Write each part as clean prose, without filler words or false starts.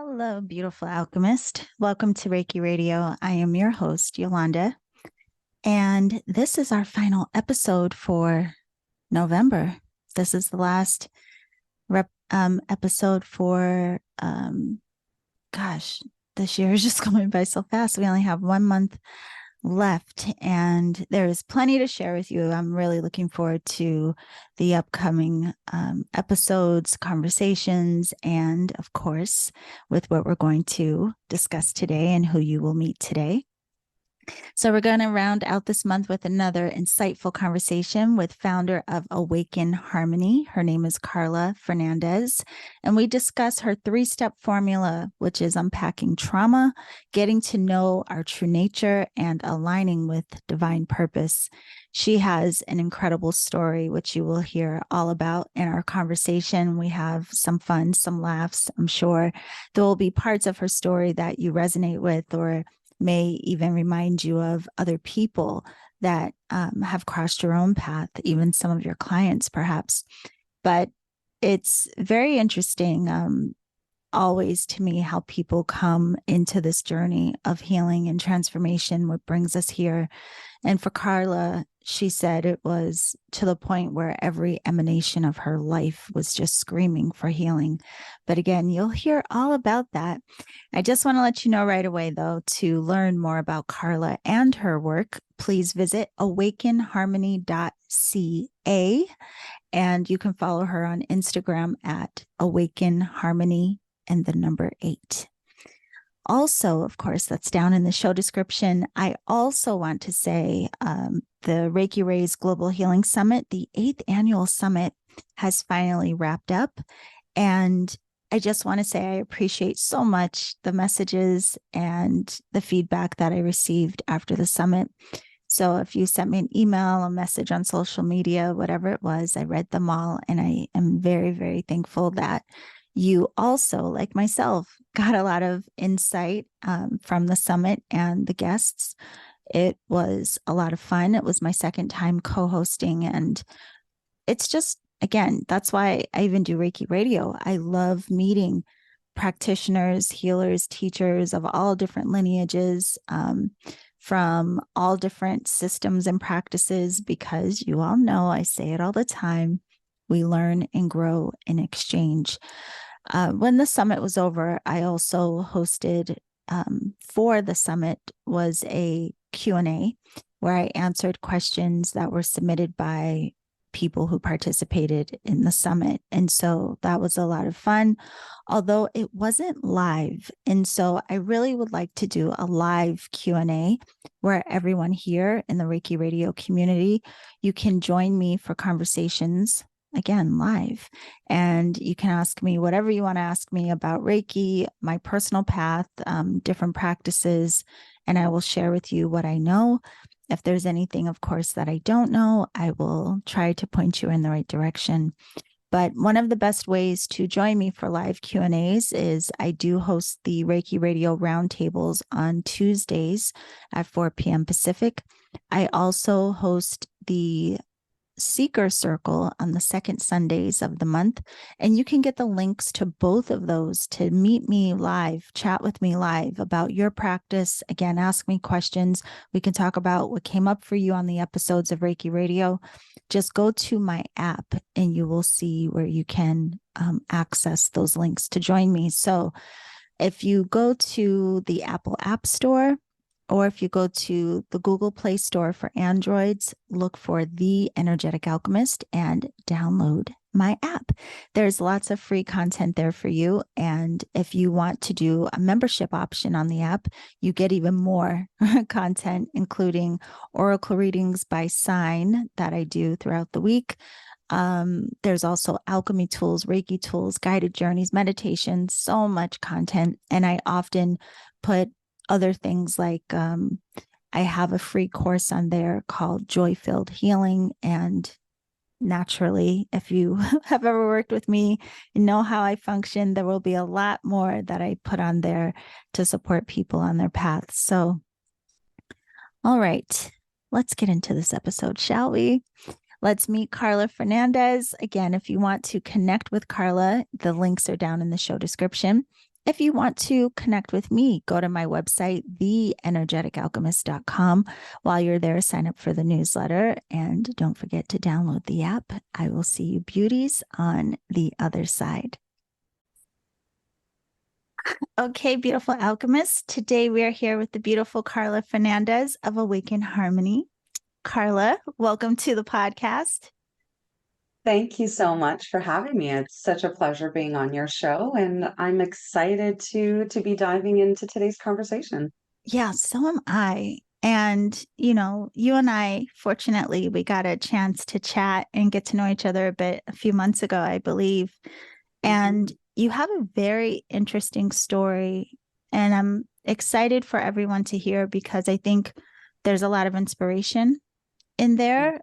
Hello, beautiful alchemist. Welcome to Reiki Radio. I am your host, Yolanda, and this is our final episode for November. This is the last episode for, gosh, this year is just going by so fast. We only have 1 month left, and there is plenty to share with you. I'm really looking forward to the upcoming episodes, conversations, and of course, with what we're going to discuss today and who you will meet today. So we're going to round out this month with another insightful conversation with founder of Awaken Harmony. Her name is Carla Fernandes, and we discuss her 3-step formula, which is unpacking trauma, getting to know our true nature, and aligning with divine purpose. She has an incredible story, which you will hear all about in our conversation. We have some fun, some laughs. I'm sure there will be parts of her story that you resonate with or may even remind you of other people that have crossed your own path, even some of your clients, perhaps. But it's very interesting, always to me, how people come into this journey of healing and transformation, what brings us here. And for Carla, she said it was to the point where every emanation of her life was just screaming for healing. But again, you'll hear all about that. I just want to let you know right away, though, to learn more about Carla and her work, please visit awakenharmony.ca, and you can follow her on Instagram at Awaken Harmony and the number 8. Also, of course, that's down in the show description. I also want to say the Reiki Rays Global Healing Summit, the 8th annual summit, has finally wrapped up. And I just want to say I appreciate so much the messages and the feedback that I received after the summit. So if you sent me an email, a message on social media, whatever it was, I read them all. And I am very, very thankful that you also, like myself, got a lot of insight from the summit and the guests. It was a lot of fun. It was my second time co-hosting, and it's just, again, that's why I even do Reiki Radio. I love meeting practitioners, healers, teachers of all different lineages, from all different systems and practices, because you all know, I say it all the time, we learn and grow in exchange. When the summit was over, I also hosted, for the summit, was a Q&A where I answered questions that were submitted by people who participated in the summit. And so that was a lot of fun, although it wasn't live. And so I really would like to do a live Q&A where everyone here in the Reiki Radio community, you can join me for conversations, again, live. And you can ask me whatever you want to ask me about Reiki, my personal path, different practices, and I will share with you what I know. If there's anything, of course, that I don't know, I will try to point you in the right direction. But one of the best ways to join me for live Q&As is I do host the Reiki Radio Roundtables on Tuesdays at 4 p.m. Pacific. I also host the Seeker Circle on the second Sundays of the month. And you can get the links to both of those to meet me live, chat with me live about your practice. Again, ask me questions. We can talk about what came up for you on the episodes of Reiki Radio. Just go to my app and you will see where you can access those links to join me. So if you go to the Apple App Store, or if you go to the Google Play Store for Androids, look for The Energetic Alchemist and download my app. There's lots of free content there for you. And if you want to do a membership option on the app, you get even more content, including oracle readings by sign that I do throughout the week. There's also alchemy tools, Reiki tools, guided journeys, meditation, so much content. And I often put other things like I have a free course on there called Joy-Filled Healing. And naturally, if you have ever worked with me and know how I function, there will be a lot more that I put on there to support people on their paths. So, all right, let's get into this episode, shall we? Let's meet Carla Fernandes. Again, if you want to connect with Carla, the links are down in the show description. if you want to connect with me, go to my website, theenergeticalchemist.com. While you're there, sign up for the newsletter and don't forget to download the app. I will see you beauties on the other side. Okay, beautiful alchemists. Today we are here with the beautiful Carla Fernandes of Awaken Harmony. Carla, welcome to the podcast. Thank you so much for having me. It's such a pleasure being on your show, and I'm excited to be diving into today's conversation. Yeah, so am I. And, you know, you and I, fortunately, we got a chance to chat and get to know each other a bit a few months ago, I believe. And Mhm. you have a very interesting story. And I'm excited for everyone to hear because I think there's a lot of inspiration in there,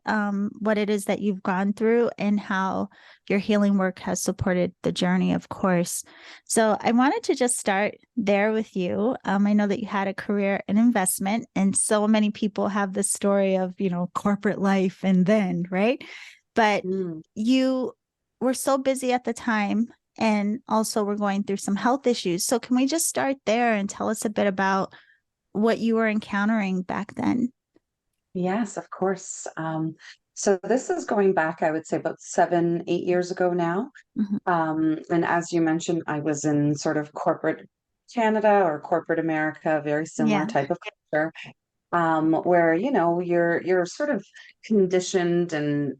what it is that you've gone through and how your healing work has supported the journey, of course. So I wanted to just start there with you. I know that you had a career in investment, and so many people have this story of, you know, corporate life and then, right? But Mm. you were so busy at the time and also we're going through some health issues. So can we just start there and tell us a bit about what you were encountering back then? Yes, of course. So this is going back, I would say, about 7, 8 years ago now. Mhm. And as you mentioned, I was in sort of corporate Canada or corporate America, very similar Yeah. type of culture. Where you're sort of conditioned and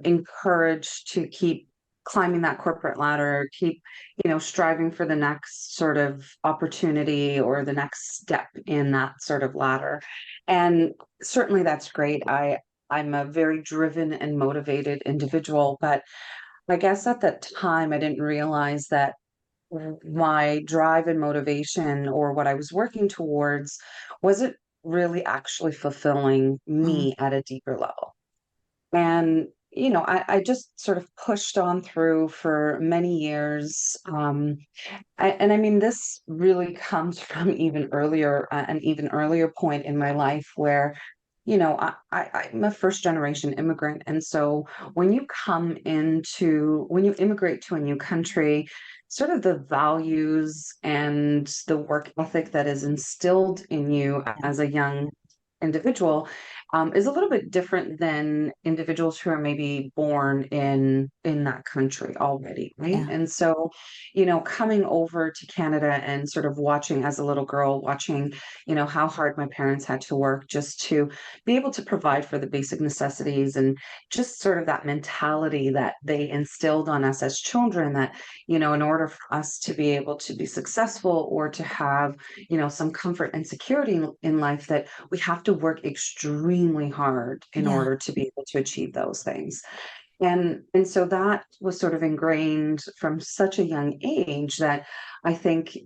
encouraged to keep climbing that corporate ladder, keep striving for the next sort of opportunity or the next step in that sort of ladder. And certainly that's great. I'm a very driven and motivated individual, but I guess at that time I didn't realize that my drive and motivation or what I was working towards wasn't really actually fulfilling Mm. me at a deeper level. And, I just sort of pushed on through for many years. And I mean, this really comes from even earlier, an even earlier point in my life where, I'm a first generation immigrant. And so when you immigrate to a new country, sort of the values and the work ethic that is instilled in you Yeah. as a young individual is a little bit different than individuals who are maybe born in that country already, right? Yeah. And so, coming over to Canada and sort of watching as a little girl, watching, how hard my parents had to work just to be able to provide for the basic necessities and just sort of that mentality that they instilled on us as children that, in order for us to be able to be successful or to have, some comfort and security in life, that we have to work extremely hard in Yeah. order to be able to achieve those things. And so that was sort of ingrained from such a young age that I think,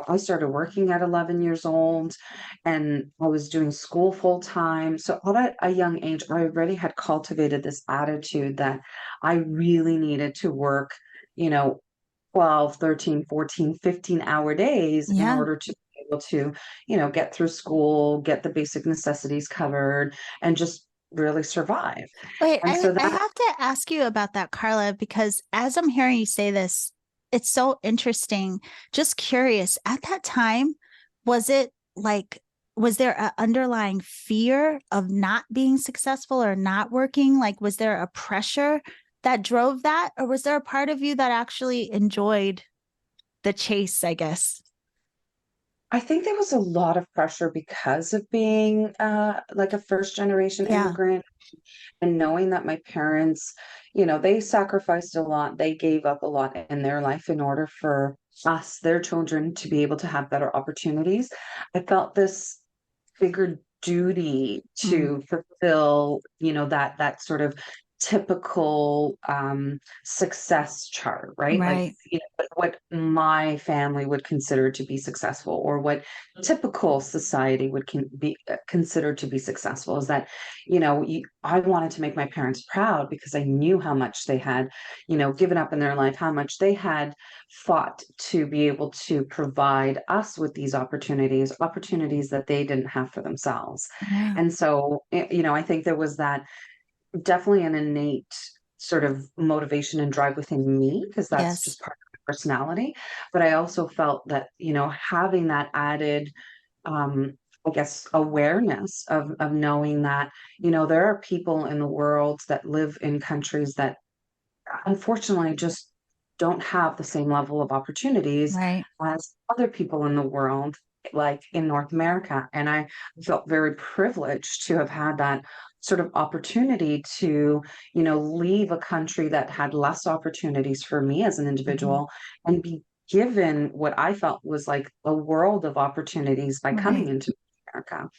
I started working at 11 years old and I was doing school full time. So at a young age, I already had cultivated this attitude that I really needed to work, you know, 12, 13, 14, 15-hour days in Yeah. order to be able to, get through school, get the basic necessities covered, and just really survive. Wait, And I, so I that have to ask you about that, Carla, because as I'm hearing you say this, it's so interesting. Just curious, at that time, was it like, was there an underlying fear of not being successful or not working? Like, was there a pressure that drove that? Or was there a part of you that actually enjoyed the chase, I guess? I think there was a lot of pressure because of being like a first generation Yeah. immigrant and knowing that my parents, they sacrificed a lot, they gave up a lot in their life in order for us, their children, to be able to have better opportunities. I felt this bigger duty Mm, to fulfill, that sort of typical success chart, right? Like, right. what my family would consider to be successful, or what typical society would be considered to be successful, is that, I wanted to make my parents proud because I knew how much they had, given up in their life, how much they had fought to be able to provide us with these opportunities that they didn't have for themselves. Yeah. And so, I think there was that definitely an innate sort of motivation and drive within me, because that's Yes. just part. personality. But I also felt that, having that added, I guess, awareness of knowing that, there are people in the world that live in countries that unfortunately just don't have the same level of opportunities Right. as other people in the world, like in North America. And I felt very privileged to have had that sort of opportunity to, leave a country that had less opportunities for me as an Hmm. individual and be given what I felt was like a world of opportunities by coming Right. into America.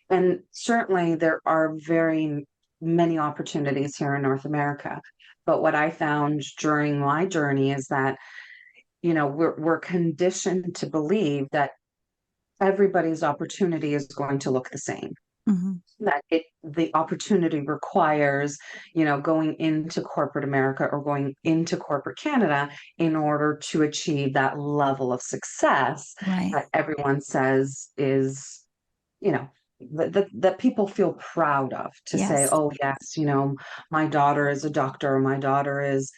And certainly there are very many opportunities here in North America. But what I found during my journey is that, we're conditioned to believe that everybody's opportunity is going to look the same. Hmm. That the opportunity requires, going into corporate America or going into corporate Canada in order to achieve that level of success Right. that everyone says is, you know, that people feel proud of, to say, Yes. oh, yes, my daughter is a doctor, or my daughter is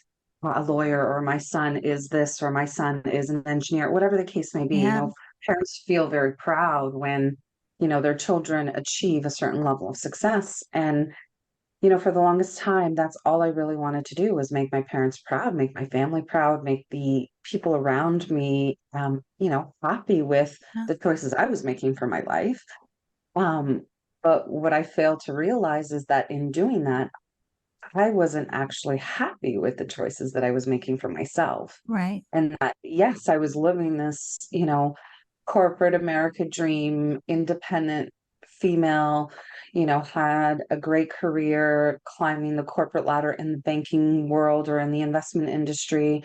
a lawyer, or my son is this, or my son is an engineer, whatever the case may be. Yeah. Parents feel very proud when, their children achieve a certain level of success. And, for the longest time, that's all I really wanted to do was make my parents proud, make my family proud, make the people around me, happy with Yeah. the choices I was making for my life. Um, but what I failed to realize is that in doing that, I wasn't actually happy with the choices that I was making for myself. Right. And that, yes, I was living this, corporate America dream, independent female, had a great career climbing the corporate ladder in the banking world or in the investment industry,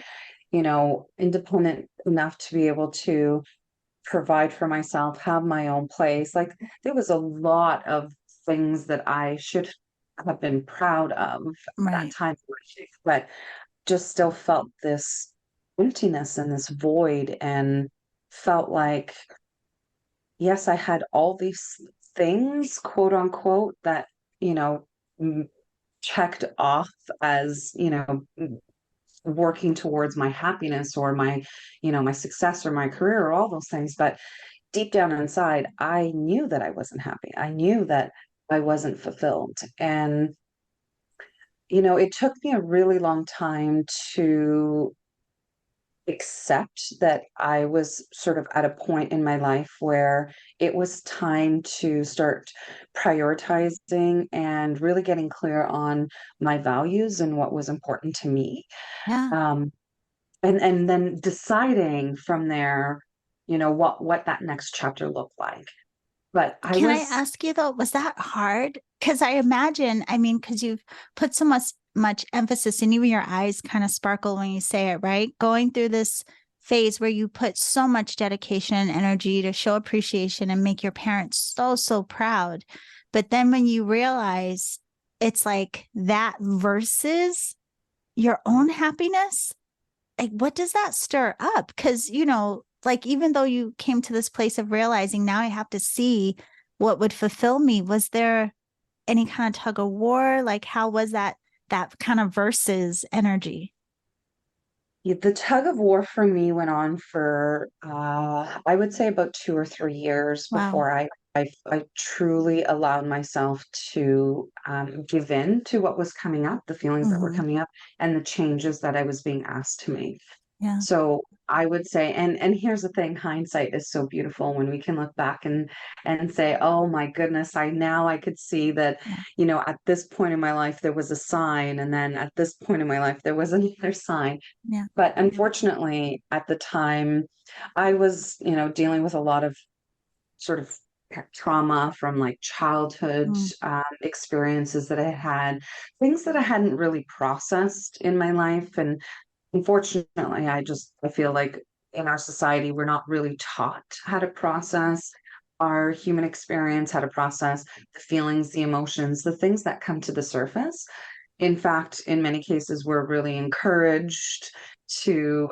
independent enough to be able to provide for myself, have my own place. Like there was a lot of things that I should have been proud of at that Right. time in my life, but just still felt this emptiness and this void and felt like, yes, I had all these things, quote unquote, that, you know, m- checked off as, working towards my happiness or my success or my career or all those things. But deep down inside, I knew that I wasn't happy. I knew that I wasn't fulfilled. And, it took me a really long time to accept that I was sort of at a point in my life where it was time to start prioritizing and really getting clear on my values and what was important to me. Yeah. Um, and then deciding from there, what that next chapter looked like. But I Can I was ask you though, was that hard? Because I imagine, I mean, because you've put so much emphasis and even your eyes kind of sparkle when you say it, right? Going through this phase where you put so much dedication and energy to show appreciation and make your parents so, so proud. But then when you realize it's like that versus your own happiness, like what does that stir up? Because, like even though you came to this place of realizing now I have to see what would fulfill me, was there any kind of tug of war? Like how was that kind of versus energy? the tug of war for me went on for I would say about 2 or 3 years Wow. before I truly allowed myself to give in to what was coming up, the feelings that were Hmm. coming up, and the changes that I was being asked to make. Yeah. So I would say, and here's the thing, hindsight is so beautiful when we can look back and say, oh my goodness, I could see that, Yeah. at this point in my life there was a sign, and then at this point in my life there was another sign. Yeah. But unfortunately, at the time, I was, dealing with a lot of sort of trauma from like childhood Mm. experiences that I had, things that I hadn't really processed in my life. And unfortunately, I feel like in our society, we're not really taught how to process our human experience, how to process the feelings, the emotions, the things that come to the surface. In fact, in many cases, we're really encouraged to,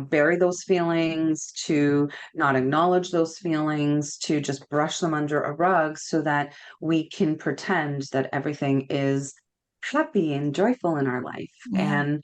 bury those feelings, to not acknowledge those feelings, to just brush them under a rug so that we can pretend that everything is happy and joyful in our life. Yeah. And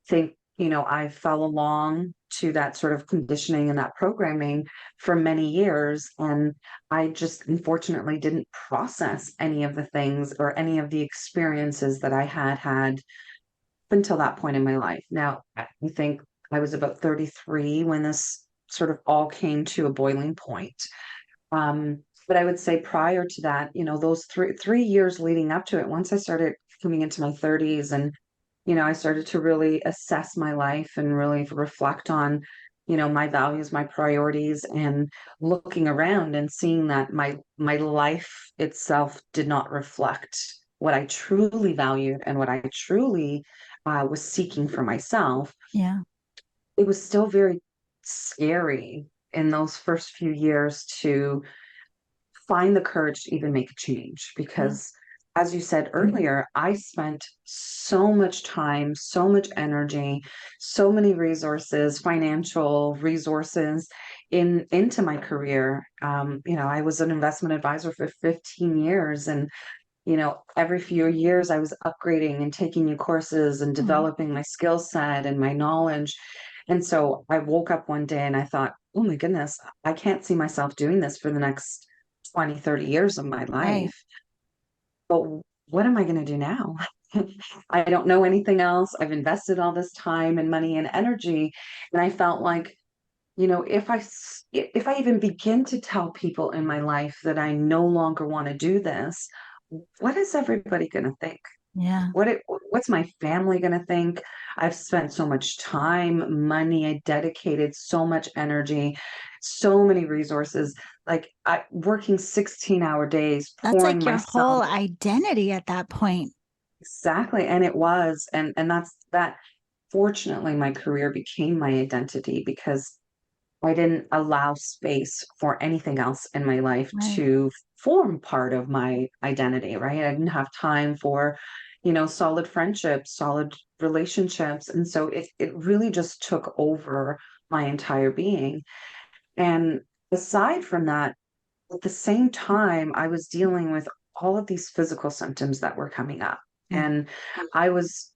think, I fell along to that sort of conditioning and that programming for many years. And I just unfortunately didn't process any of the things or any of the experiences that I had had up until that point in my life. Now, I think I was about 33 when this sort of all came to a boiling point. But I would say prior to that, those three years leading up to it, once I started coming into my 30s and I started to really assess my life and really reflect on, my values, my priorities, and looking around and seeing that my life itself did not reflect what I truly valued and what I truly was seeking for myself. Yeah. It was still very scary in those first few years to find the courage to even make a change Yeah. because as you said earlier, I spent so much time, so much energy, so many resources, financial resources into my career. I was an investment advisor for 15 years and every few years I was upgrading and taking new courses and Mhm. developing my skill set and my knowledge. And so I woke up one day and I thought, oh my goodness, I can't see myself doing this for the next 20, 30 years of my Right. life. But what am I going to do now? I don't know anything else. I've invested all this time and money and energy. And I felt like, if I even begin to tell people in my life that I no longer want to do this, what is everybody going to think? Yeah. What's my family going to think? I've spent so much time, money, I dedicated so much energy, so many resources, like working 16-hour days, That's pouring like your myself. whole identity at that point. Exactly. And it was, and that's that. Fortunately, my career became my identity because I didn't allow space for anything else in my life Right. to form part of my identity, right? I didn't have time for, solid friendships, solid relationships. And so it really just took over my entire being. And aside from that, at the same time, I was dealing with all of these physical symptoms that were coming up. Mm. And I was,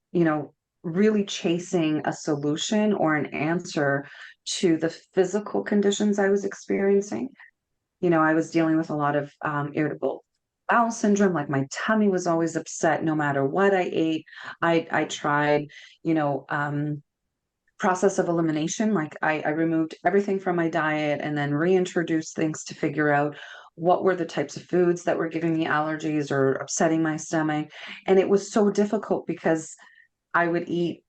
really chasing a solution or an answer to the physical conditions I was experiencing. I was dealing with a lot of irritable bowel syndrome, like my tummy was always upset no matter what I ate. I tried, you know, um, process of elimination. Like I removed everything from my diet and then reintroduced things to figure out what were the types of foods that were giving me allergies or upsetting my stomach. And it was so difficult because I would eat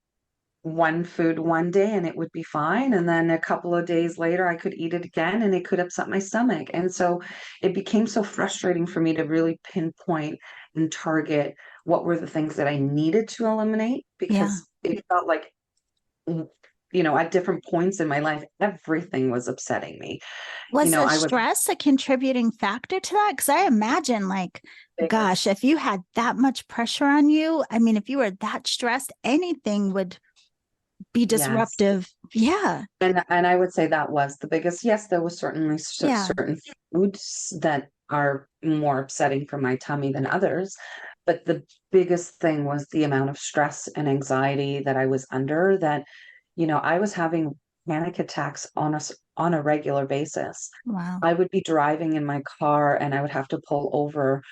one food one day and it would be fine. And then a couple of days later, I could eat it again and it could upset my stomach. And so it became so frustrating for me to really pinpoint and target what were the things that I needed to eliminate Yeah. because it felt like at different points in my life, everything was upsetting me. Was the I was stress a contributing factor to that? Because I imagine, like, gosh, biggest, if you had that much pressure on you, I mean, if you were that stressed, anything would be yes. disruptive. Yeah. And I would say that was the biggest. Yes, there was certainly Yeah. certain foods that are more upsetting for my tummy than others, but the biggest thing was the amount of stress and anxiety that I was under that, I was having panic attacks on a regular basis. Wow. I would be driving in my car and I would have to pull over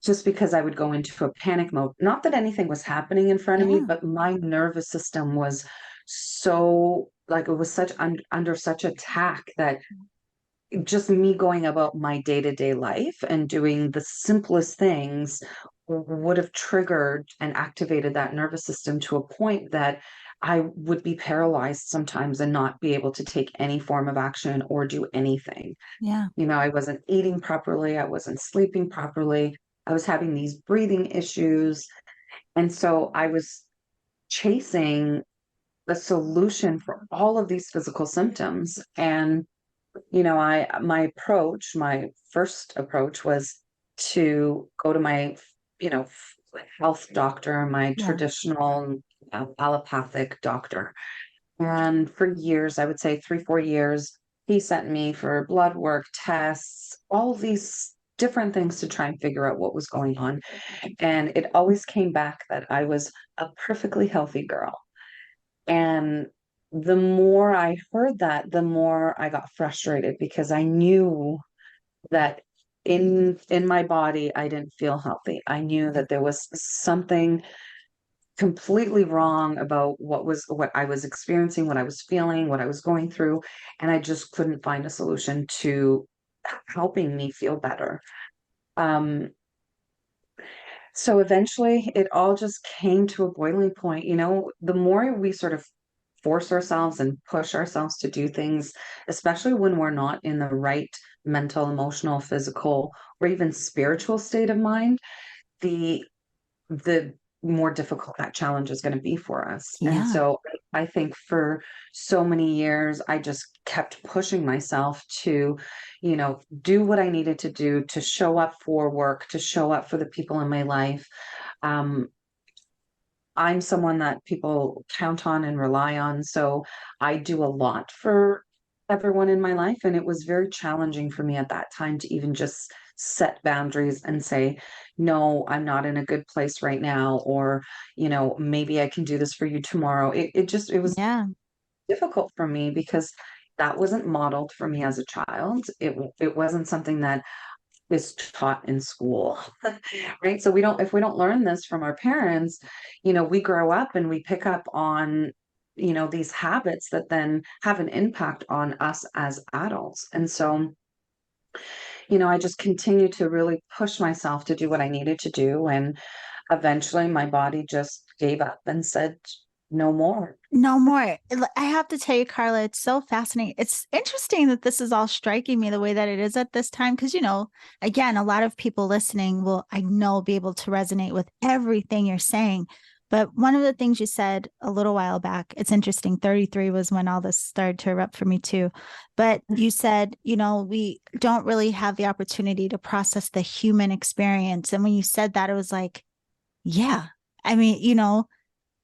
just because I would go into a panic mode. Not that anything was happening in front of me, Yeah. but my nervous system was so like it was such under such attack that just me going about my day-to-day life and doing the simplest things would have triggered and activated that nervous system to a point that I would be paralyzed sometimes and not be able to take any form of action or do anything. Yeah. I wasn't eating properly, I wasn't sleeping properly, I was having these breathing issues. And so I was chasing a solution for all of these physical symptoms. And, my first approach was to go to my, health doctor, my Yeah. traditional allopathic doctor. And for years, I would say 3, 4 years, he sent me for blood work, tests, all these different things to try and figure out what was going on. And it always came back that I was a perfectly healthy girl. And the more I heard that, the more I got frustrated because I knew that in my body I didn't feel healthy. I knew that there was something completely wrong about what I was experiencing, what I was feeling, what I was going through, and I just couldn't find a solution to helping me feel better. Um, so eventually it all just came to a boiling point. The more we sort of force ourselves and push ourselves to do things, especially when we're not in the right mental, emotional, physical, or even spiritual state of mind, the the more difficult that challenge is going to be for us. And Yeah. so I think for so many years, I just kept pushing myself to, do what I needed to do to show up for work, to show up for the people in my life. Um, I'm someone that people count on and rely on. So I do a lot for everyone in my life. And it was very challenging for me at that time to even just set boundaries and say, no, I'm not in a good place right now. Or, maybe I can do this for you tomorrow. It was Yeah. difficult for me because that wasn't modeled for me as a child. It wasn't something that is taught in school, right? So if we don't learn this from our parents, we grow up and we pick up on, these habits that then have an impact on us as adults. And so, I just continued to really push myself to do what I needed to do. And eventually my body just gave up and said, no more. No more. I have to tell you, Carla, it's so fascinating. It's interesting that this is all striking me the way that it is at this time. Because, again, a lot of people listening will, I know, be able to resonate with everything you're saying. But one of the things you said a little while back, it's interesting. 33 was when all this started to erupt for me, too. But you said, we don't really have the opportunity to process the human experience. And when you said that, it was like, yeah, I mean,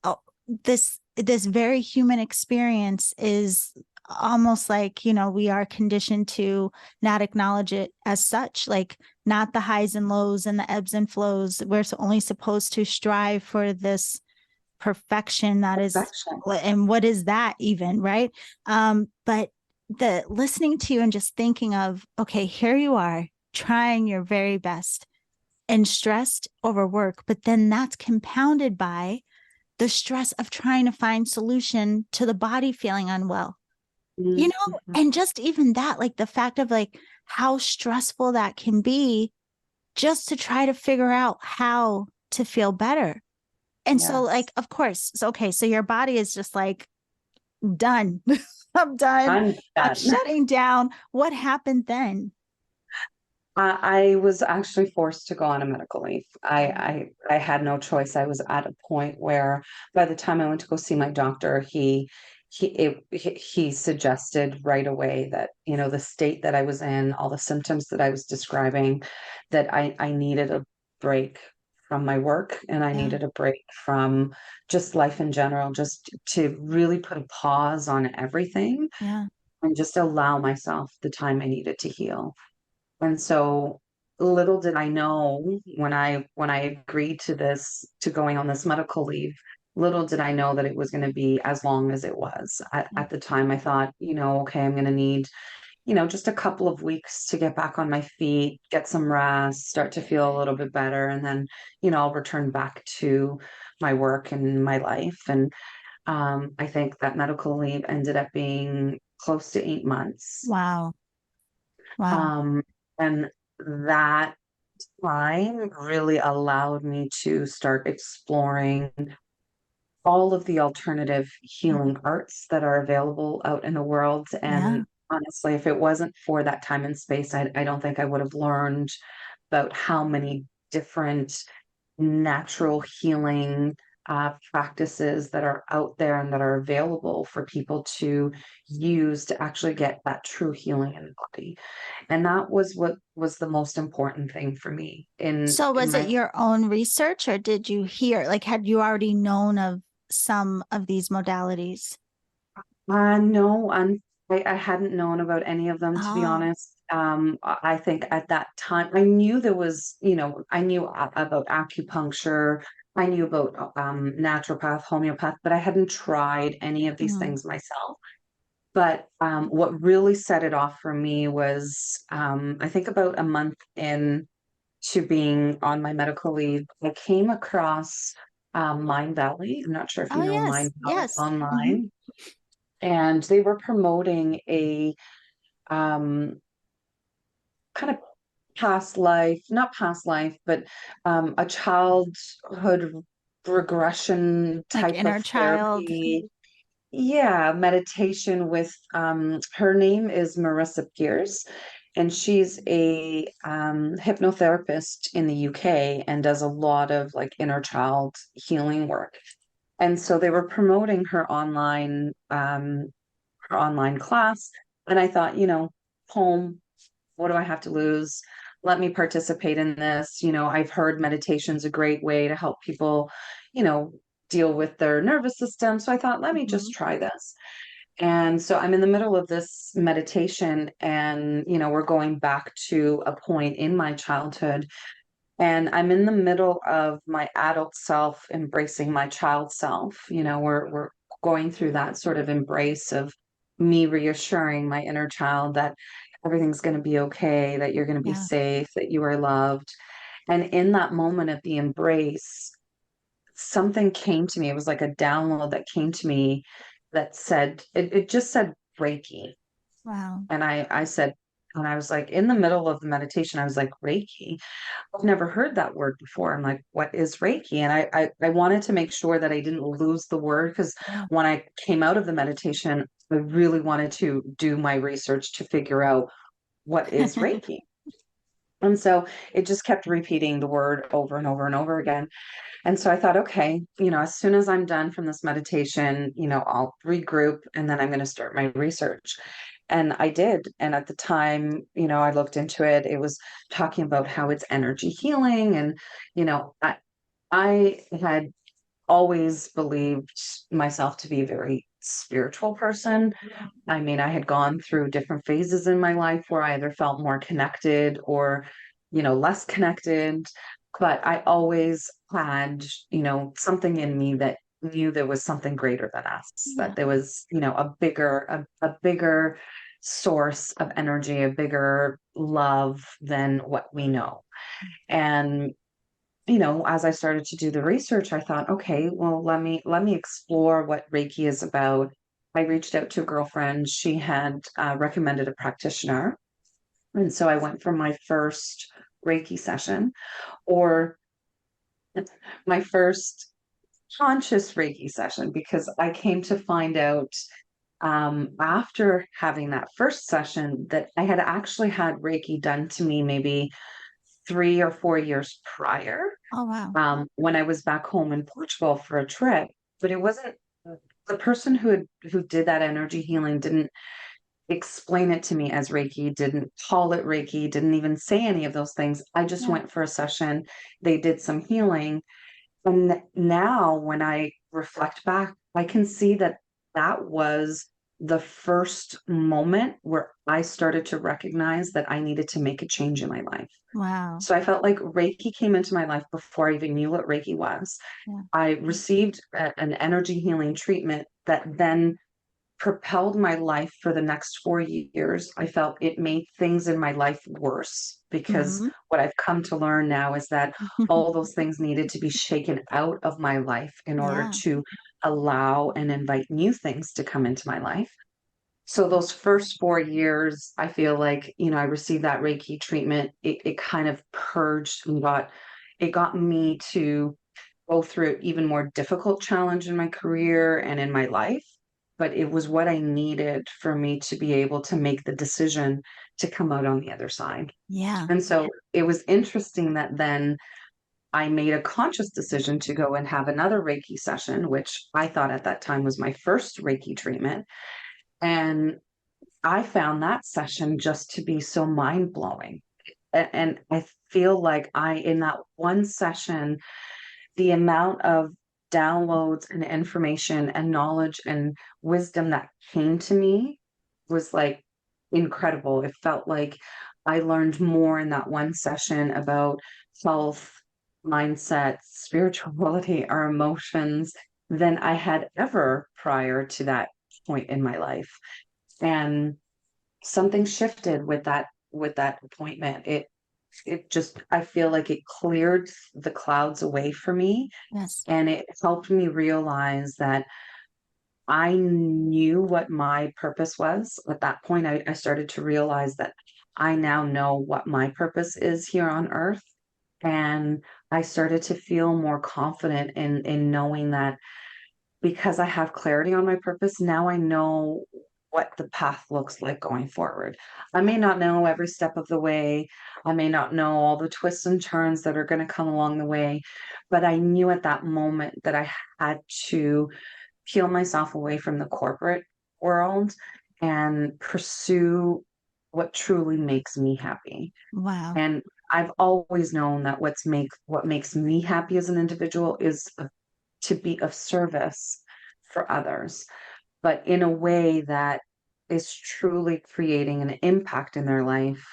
oh, this very human experience is almost like we are conditioned to not acknowledge it as such, like not the highs and lows and the ebbs and flows. We're only supposed to strive for this perfection that is, Perfection. and what is that even, right? But the listening to you and just thinking of, okay, here you are trying your very best and stressed over work, but then that's compounded by the stress of trying to find solution to the body feeling unwell, Mhm. and just even that, like the fact of like how stressful that can be just to try to figure out how to feel better. And so, Yes. like, of course, so okay, so your body is just like, done. I'm done. I'm I'm done. shutting down. What happened then? I was actually forced to go on a medical leave. Mm. I had no choice. I was at a point where by the time I went to go see my doctor, he suggested right away that, the state that I was in, all the symptoms that I was describing, that I needed a break from my work and I Yeah, needed a break from just life in general, just to really put a pause on everything yeah, and just allow myself the time I needed to heal. And so little did I know when I agreed to this, to going on this medical leave, little did I know that it was going to be as long as it was. yeah, At the time, I thought, okay, I'm going to need, just a couple of weeks to get back on my feet, get some rest, start to feel a little bit better, and then, I'll return back to my work and my life. And I think that medical leave ended up being close to 8 months. wow, wow, Um, and that time really allowed me to start exploring all of the alternative healing arts that are available out in the world. yeah, And honestly, if it wasn't for that time and space, I don't think I would have learned about how many different natural healing practices that are out there and that are available for people to use to actually get that true healing in the body. And that was what was the most important thing for me So in was it my your own research or did you hear, like, had you already known of some of these modalities? no, I hadn't known about any of them, to be Oh, honest. I think at that time I knew there was, I knew about acupuncture. I knew about naturopath, homeopath, but I hadn't tried any of these Mm. things myself. But what really set it off for me was, I think about a month in to being on my medical leave, I came across Mind Valley. I'm not sure if Oh, you know yes. Mind Valley Yes. Hmm. online, and they were promoting a um, kind of past life, not past life, but a childhood regression Like type inner of child. therapy. Yeah, meditation with her name is Marissa Pierce, and she's a hypnotherapist in the UK and does a lot of like inner child healing work. And so they were promoting her online class, and I thought, home, what do I have to lose? Let me participate in this. I've heard meditation's a great way to help people, you know, deal with their nervous system. So I thought, let me Hmm. just try this. And so I'm in the middle of this meditation, and, we're going back to a point in my childhood. And I'm in the middle of my adult self embracing my child self. We're going through that sort of embrace of me reassuring my inner child that everything's going to be okay, that you're going to be Yeah. safe, that you are loved. And in that moment of the embrace, something came to me. It was like a download that came to me that said, it just said Reiki. Wow. And I said, and I was like, in the middle of the meditation, I was like, Reiki. I've never heard that word before. I'm like, what is Reiki? And I wanted to make sure that I didn't lose the word, because Yeah. when I came out of the meditation, I really wanted to do my research to figure out what is Reiki. And so it just kept repeating the word over and over and over again. And so I thought, okay, as soon as I'm done from this meditation, I'll regroup and then I'm going to start my research. And I did. And at the time, I looked into it. It was talking about how it's energy healing. And, I had always believed myself to be a very spiritual person. I mean, I had gone through different phases in my life where I either felt more connected or, less connected. But I always had, something in me that knew there was something greater than us, Yeah. that there was, a bigger source of energy, a bigger love than what we know. And as I started to do the research, I thought, okay, well, let me explore what Reiki is about. I reached out to a girlfriend. She had recommended a practitioner. And so I went for my first Reiki session, or my first conscious Reiki session, because I came to find out after having that first session that I had actually had Reiki done to me maybe 3 or 4 years prior, Oh, wow. when I was back home in Portugal for a trip. But it wasn't the person who did that energy healing didn't explain it to me as Reiki, didn't call it Reiki, didn't even say any of those things. I just Yeah. went for a session. They did some healing. And now when I reflect back, I can see that that was the first moment where I started to recognize that I needed to make a change in my life. Wow. So I felt like Reiki came into my life before I even knew what Reiki was. Yeah. I received an energy healing treatment that then propelled my life for the next 4 years. I felt it made things in my life worse, because Hmm. what I've come to learn now is that all those things needed to be shaken out of my life in order Yeah. to allow and invite new things to come into my life. So those first 4 years, I feel like, I received that Reiki treatment. It kind of purged and it got me to go through an even more difficult challenge in my career and in my life. But it was what I needed for me to be able to make the decision to come out on the other side. Yeah. And so it was interesting that then I made a conscious decision to go and have another Reiki session, which I thought at that time was my first Reiki treatment. And I found that session just to be so mind blowing. And I feel like in that one session, the amount of downloads and information and knowledge and wisdom that came to me was like incredible. It felt like I learned more in that one session about health, mindset, spirituality, our emotions than I had ever prior to that point in my life. And something shifted with that appointment. It just, I feel like it cleared the clouds away for me, Yes. and it helped me realize that I knew what my purpose was. At that point, I started to realize that I now know what my purpose is here on earth. And I started to feel more confident in knowing that because I have clarity on my purpose, now I know what the path looks like going forward. I may not know every step of the way. I may not know all the twists and turns that are going to come along the way, but I knew at that moment that I had to peel myself away from the corporate world and pursue what truly makes me happy. Wow. And I've always known that what makes me happy as an individual is to be of service for others, but in a way that is truly creating an impact in their life,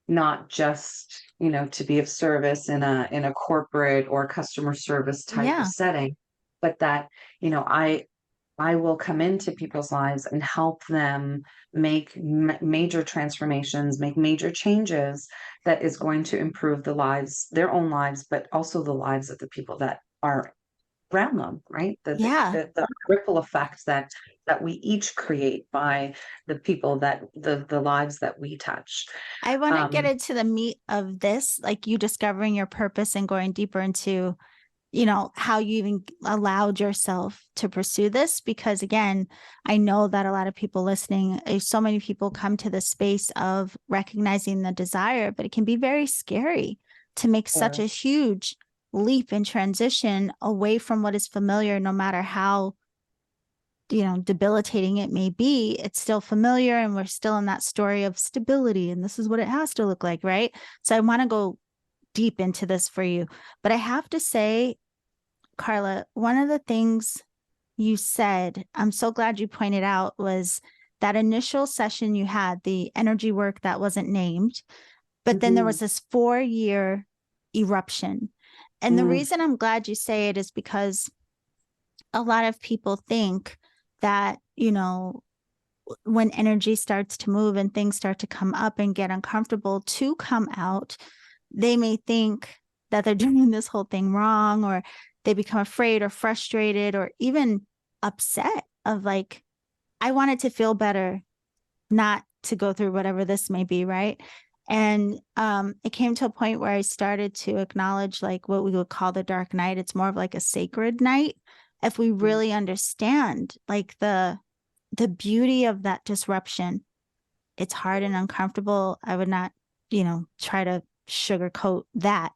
not just, to be of service in a corporate or customer service type of Yeah. setting, but that, I will come into people's lives and help them make major transformations, make major changes that is going to improve their own lives, but also the lives of the people that are around them, right? Yeah. The ripple effect that we each create by the people the lives that we touch. I want to get Um, into the meat of this, like you discovering your purpose and going deeper into, how you even allowed yourself to pursue this. Because again, I know that a lot of people listening, so many people come to the space of recognizing the desire, but it can be very scary to make such a or huge leap and transition away from what is familiar, no matter how debilitating it may be. It's still familiar, and we're still in that story of stability, and this is what it has to look like, right? So I want to go deep into this for you, but I have to say, Carla, one of the things you said, I'm so glad you pointed out, was that initial session you had, the energy work that wasn't named, but then there Mhm. was this 4-year eruption. And the Mm, reason I'm glad you say it is because a lot of people think that, when energy starts to move and things start to come up and get uncomfortable to come out, they may think that they're doing this whole thing wrong, or they become afraid or frustrated or even upset of like, I wanted to feel better, not to go through whatever this may be, right? And it came to a point where I started to acknowledge like what we would call the dark night. It's more of like a sacred night. If we mm, really understand like the beauty of that disruption, it's hard and uncomfortable. I would not, try to sugarcoat that.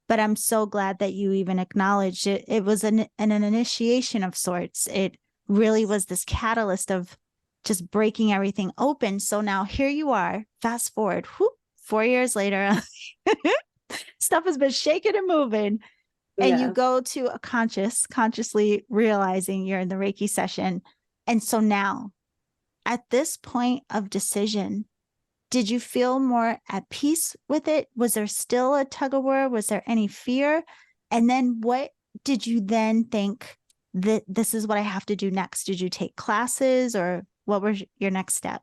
But I'm so glad that you even acknowledged it. It was an initiation of sorts. It really was this catalyst of just breaking everything open. So now here you are, fast forward, whoop, 4 years later, stuff has been shaking and moving. And you yes. go to a consciously realizing you're in the Reiki session. And so now, at this point of decision, did you feel more at peace with it? Was there still a tug of war? Was there any fear? And then what did you then think that this is what I have to do next? Did you take classes, or what was your next step?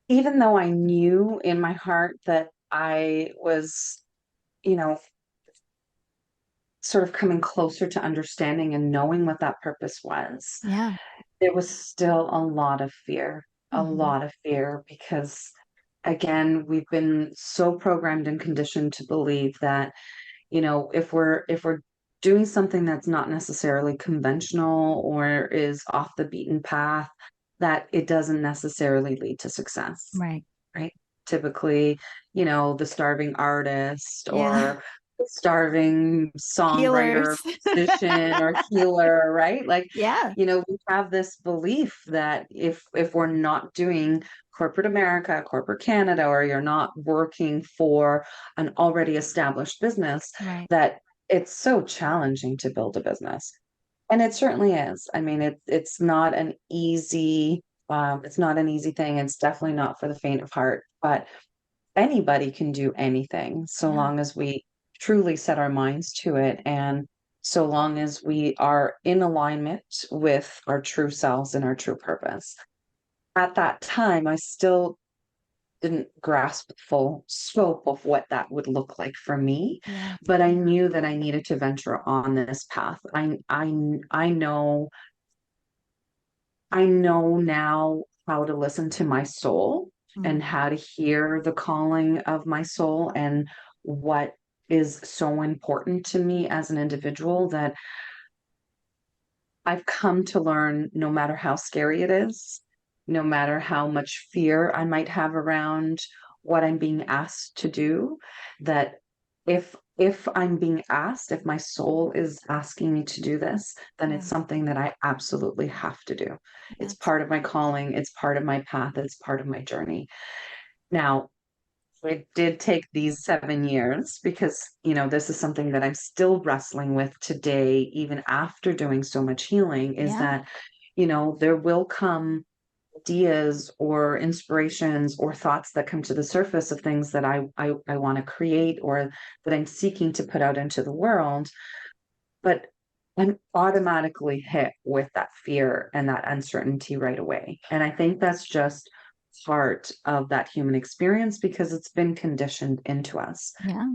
Even though I knew in my heart that I was, you know, sort of coming closer to understanding and knowing what that purpose was, Yeah. there was still a Mm-hmm. lot of fear because again, we've been so programmed and conditioned to believe that, if we're doing something that's not necessarily conventional or is off the beaten path, that it doesn't necessarily lead to success, Right. right? Typically, the starving artist Yeah. or the starving songwriter, Healers. musician, or healer, right? Like, Yeah. we have this belief that if we're not doing corporate America, corporate Canada, or you're not working for an already established business, Right. that it's so challenging to build a business. And it certainly is. I mean, it's not an easy thing. It's definitely not for the faint of heart, but anybody can do anything so Yeah. long as we truly set our minds to it. And so long as we are in alignment with our true selves and our true purpose. At that time, I still didn't grasp the full scope of what that would look like for me, Yeah. but I knew that I needed to venture on this path. I know now how to listen to my soul Mm. and how to hear the calling of my soul and what is so important to me as an individual that I've come to learn, no matter how scary it is, no matter how much fear I might have around what I'm being asked to do, that if I'm being asked, if my soul is asking me to do this, then Yeah. it's something that I absolutely have to do. It's Yes. part of my calling, it's part of my path, it's part of my journey. Now, it did take these 7 years because, this is something that I'm still wrestling with today, even after doing so much healing, is Yeah. that, there will come ideas or inspirations or thoughts that come to the surface of things that I want to create or that I'm seeking to put out into the world. But I'm automatically hit with that fear and that uncertainty right away. And I think that's just part of that human experience because it's been conditioned into us. Yeah.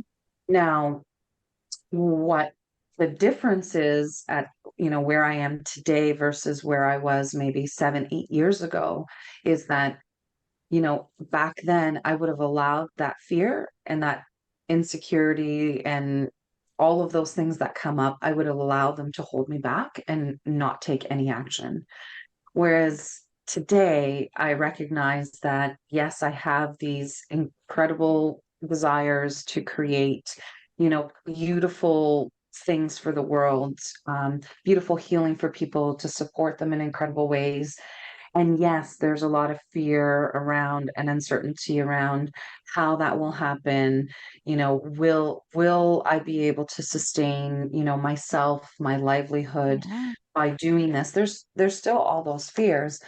Now, what the difference is at, where I am today versus where I was maybe 7, 8 years ago is that, back then I would have allowed that fear and that insecurity and all of those things that come up, I would have allowed them to hold me back and not take any action. Whereas today, I recognize that, yes, I have these incredible desires to create, beautiful things for the world, beautiful healing for people to support them in incredible ways. And yes, there's a lot of fear around and uncertainty around how that will happen. Will I be able to sustain, myself, my livelihood Yeah. by doing this? There's still all those fears.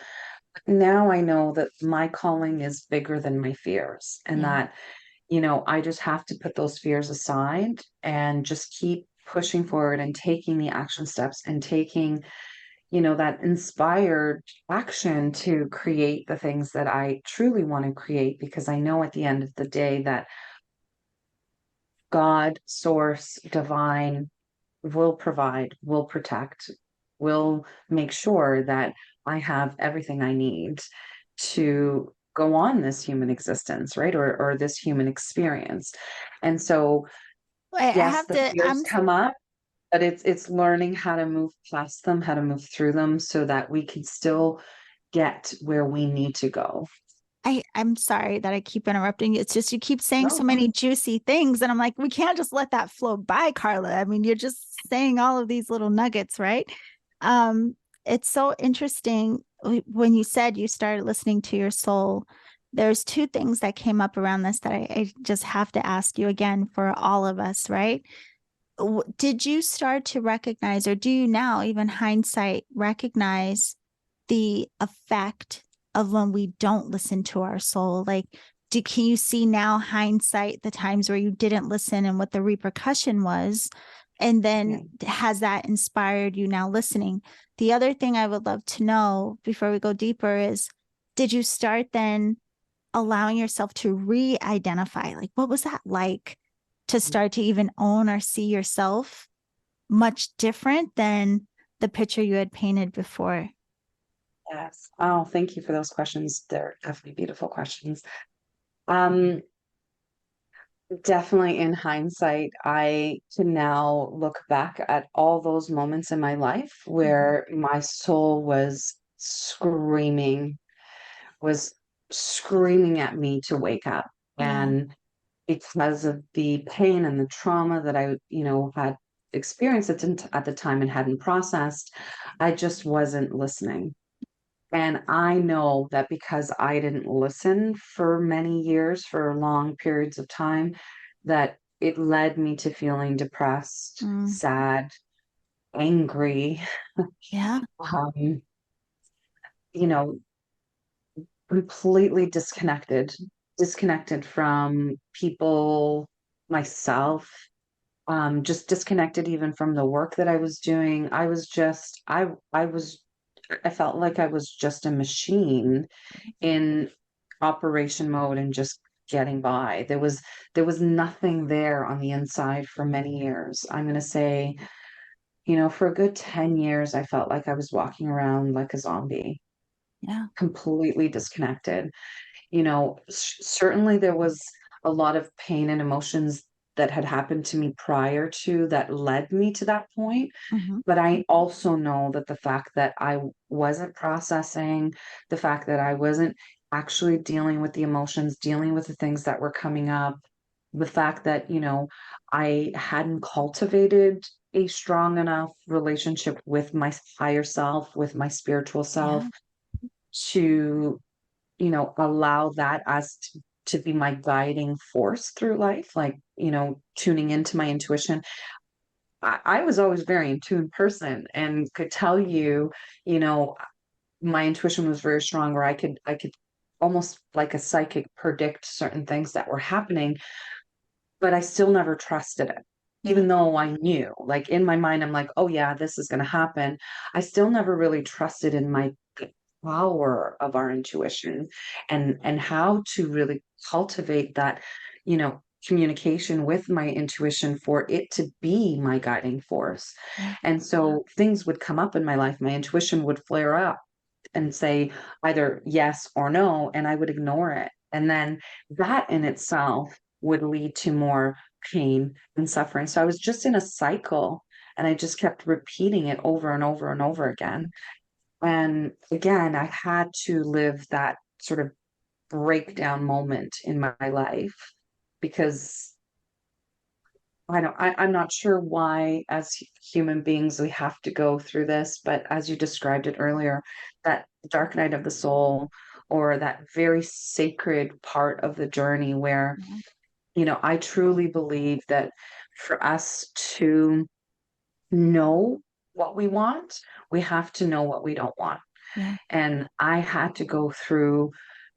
Now I know that my calling is bigger than my fears and Yeah. that, I just have to put those fears aside and just keep pushing forward and taking the action steps and taking that inspired action to create the things that I truly want to create because I know at the end of the day that God, source, divine will provide, will protect, will make sure that I have everything I need to go on this human existence, right? Or this human experience. And so, I yes, have the to, fears come up, but it's learning how to move past them, how to move through them so that we can still get where we need to go. I'm sorry that I keep interrupting you. It's just you keep saying so No, many juicy things. And I'm like, we can't just let that flow by, Carla. I mean, you're just saying all of these little nuggets, right? Um, it's so interesting when you said you started listening to your soul. There's two things that came up around this that I just have to ask you again for all of us, right? Did you start to recognize, or do you now, even hindsight, recognize the effect of when we don't listen to our soul? Like, can you see now, hindsight, the times where you didn't listen and what the repercussion was? And yeah. then has that inspired you now listening? The other thing I would love to know before we go deeper is, did you start then allowing yourself to re-identify? Like, what was that like to start to even own or see yourself much different than the picture you had painted before? Yes. Oh, thank you for those questions. They're definitely beautiful questions. Um, Definitely in hindsight, I can now look back at all those moments in my life Mhm. where my soul was screaming at me to wake up. Yeah. And because of the pain and the trauma that I, had experienced at the time and hadn't processed, I just wasn't listening. And I know that because I didn't listen for many years, for long periods of time, that it led me to feeling depressed, Mm. sad, angry, Yeah. um, you know, completely disconnected from people, myself. just disconnected even from the work that I was doing. I felt like I was just a machine in operation mode and just getting by. There was nothing there on the inside for many years. I'm going to say, for a good 10 years, I felt like I was walking around like a zombie, Yeah. completely disconnected. Certainly there was a lot of pain and emotions that had happened to me prior to that led me to that point. Hmm. But I also know that the fact that I wasn't processing, the fact that I wasn't actually dealing with the emotions, dealing with the things that were coming up, the fact that, I hadn't cultivated a strong enough relationship with my higher self, with my spiritual self, Yeah. to allow that as to be my guiding force through life, like, tuning into my intuition. I was always a very in tune person and could tell you, you know, my intuition was very strong, or I could almost like a psychic predict certain things that were happening, but I still never trusted it. Yeah. Even though I knew, like in my mind, I'm like, oh yeah, this is going to happen. I still never really trusted in my power of our intuition, and how to really cultivate that, communication with my intuition for it to be my guiding force. Yeah. And so things would come up in my life, my intuition would flare up and say either yes or no, and I would ignore it. And then that in itself would lead to more pain and suffering. So I was just in a cycle, and I just kept repeating it over and over and over again. And again, I had to live that sort of breakdown moment in my life, because I'm not sure why, as human beings, we have to go through this, but as you described it earlier, that dark night of the soul, or that very sacred part of the journey where, Yeah. I truly believe that for us to know what we want, we have to know what we don't want. Yeah. And I had to go through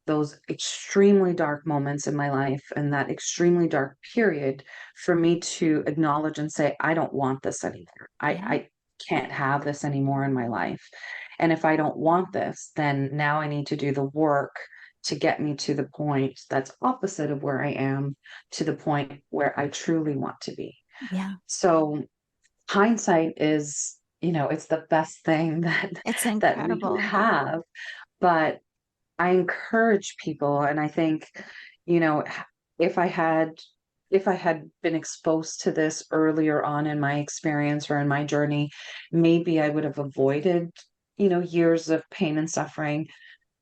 those extremely dark moments in my life and that extremely dark period for me to acknowledge and say, I don't want this anymore. Yeah. I can't have this anymore in my life. And if I don't want this, then now I need to do the work to get me to the point that's opposite of where I am, to the point where I truly want to be. Yeah. So hindsight is, it's the best thing that It's that we can incredible. have. But I encourage people, and I think, you know, if I had if I had been exposed to this earlier on in my experience or in my journey, maybe I would have avoided, years of pain and suffering.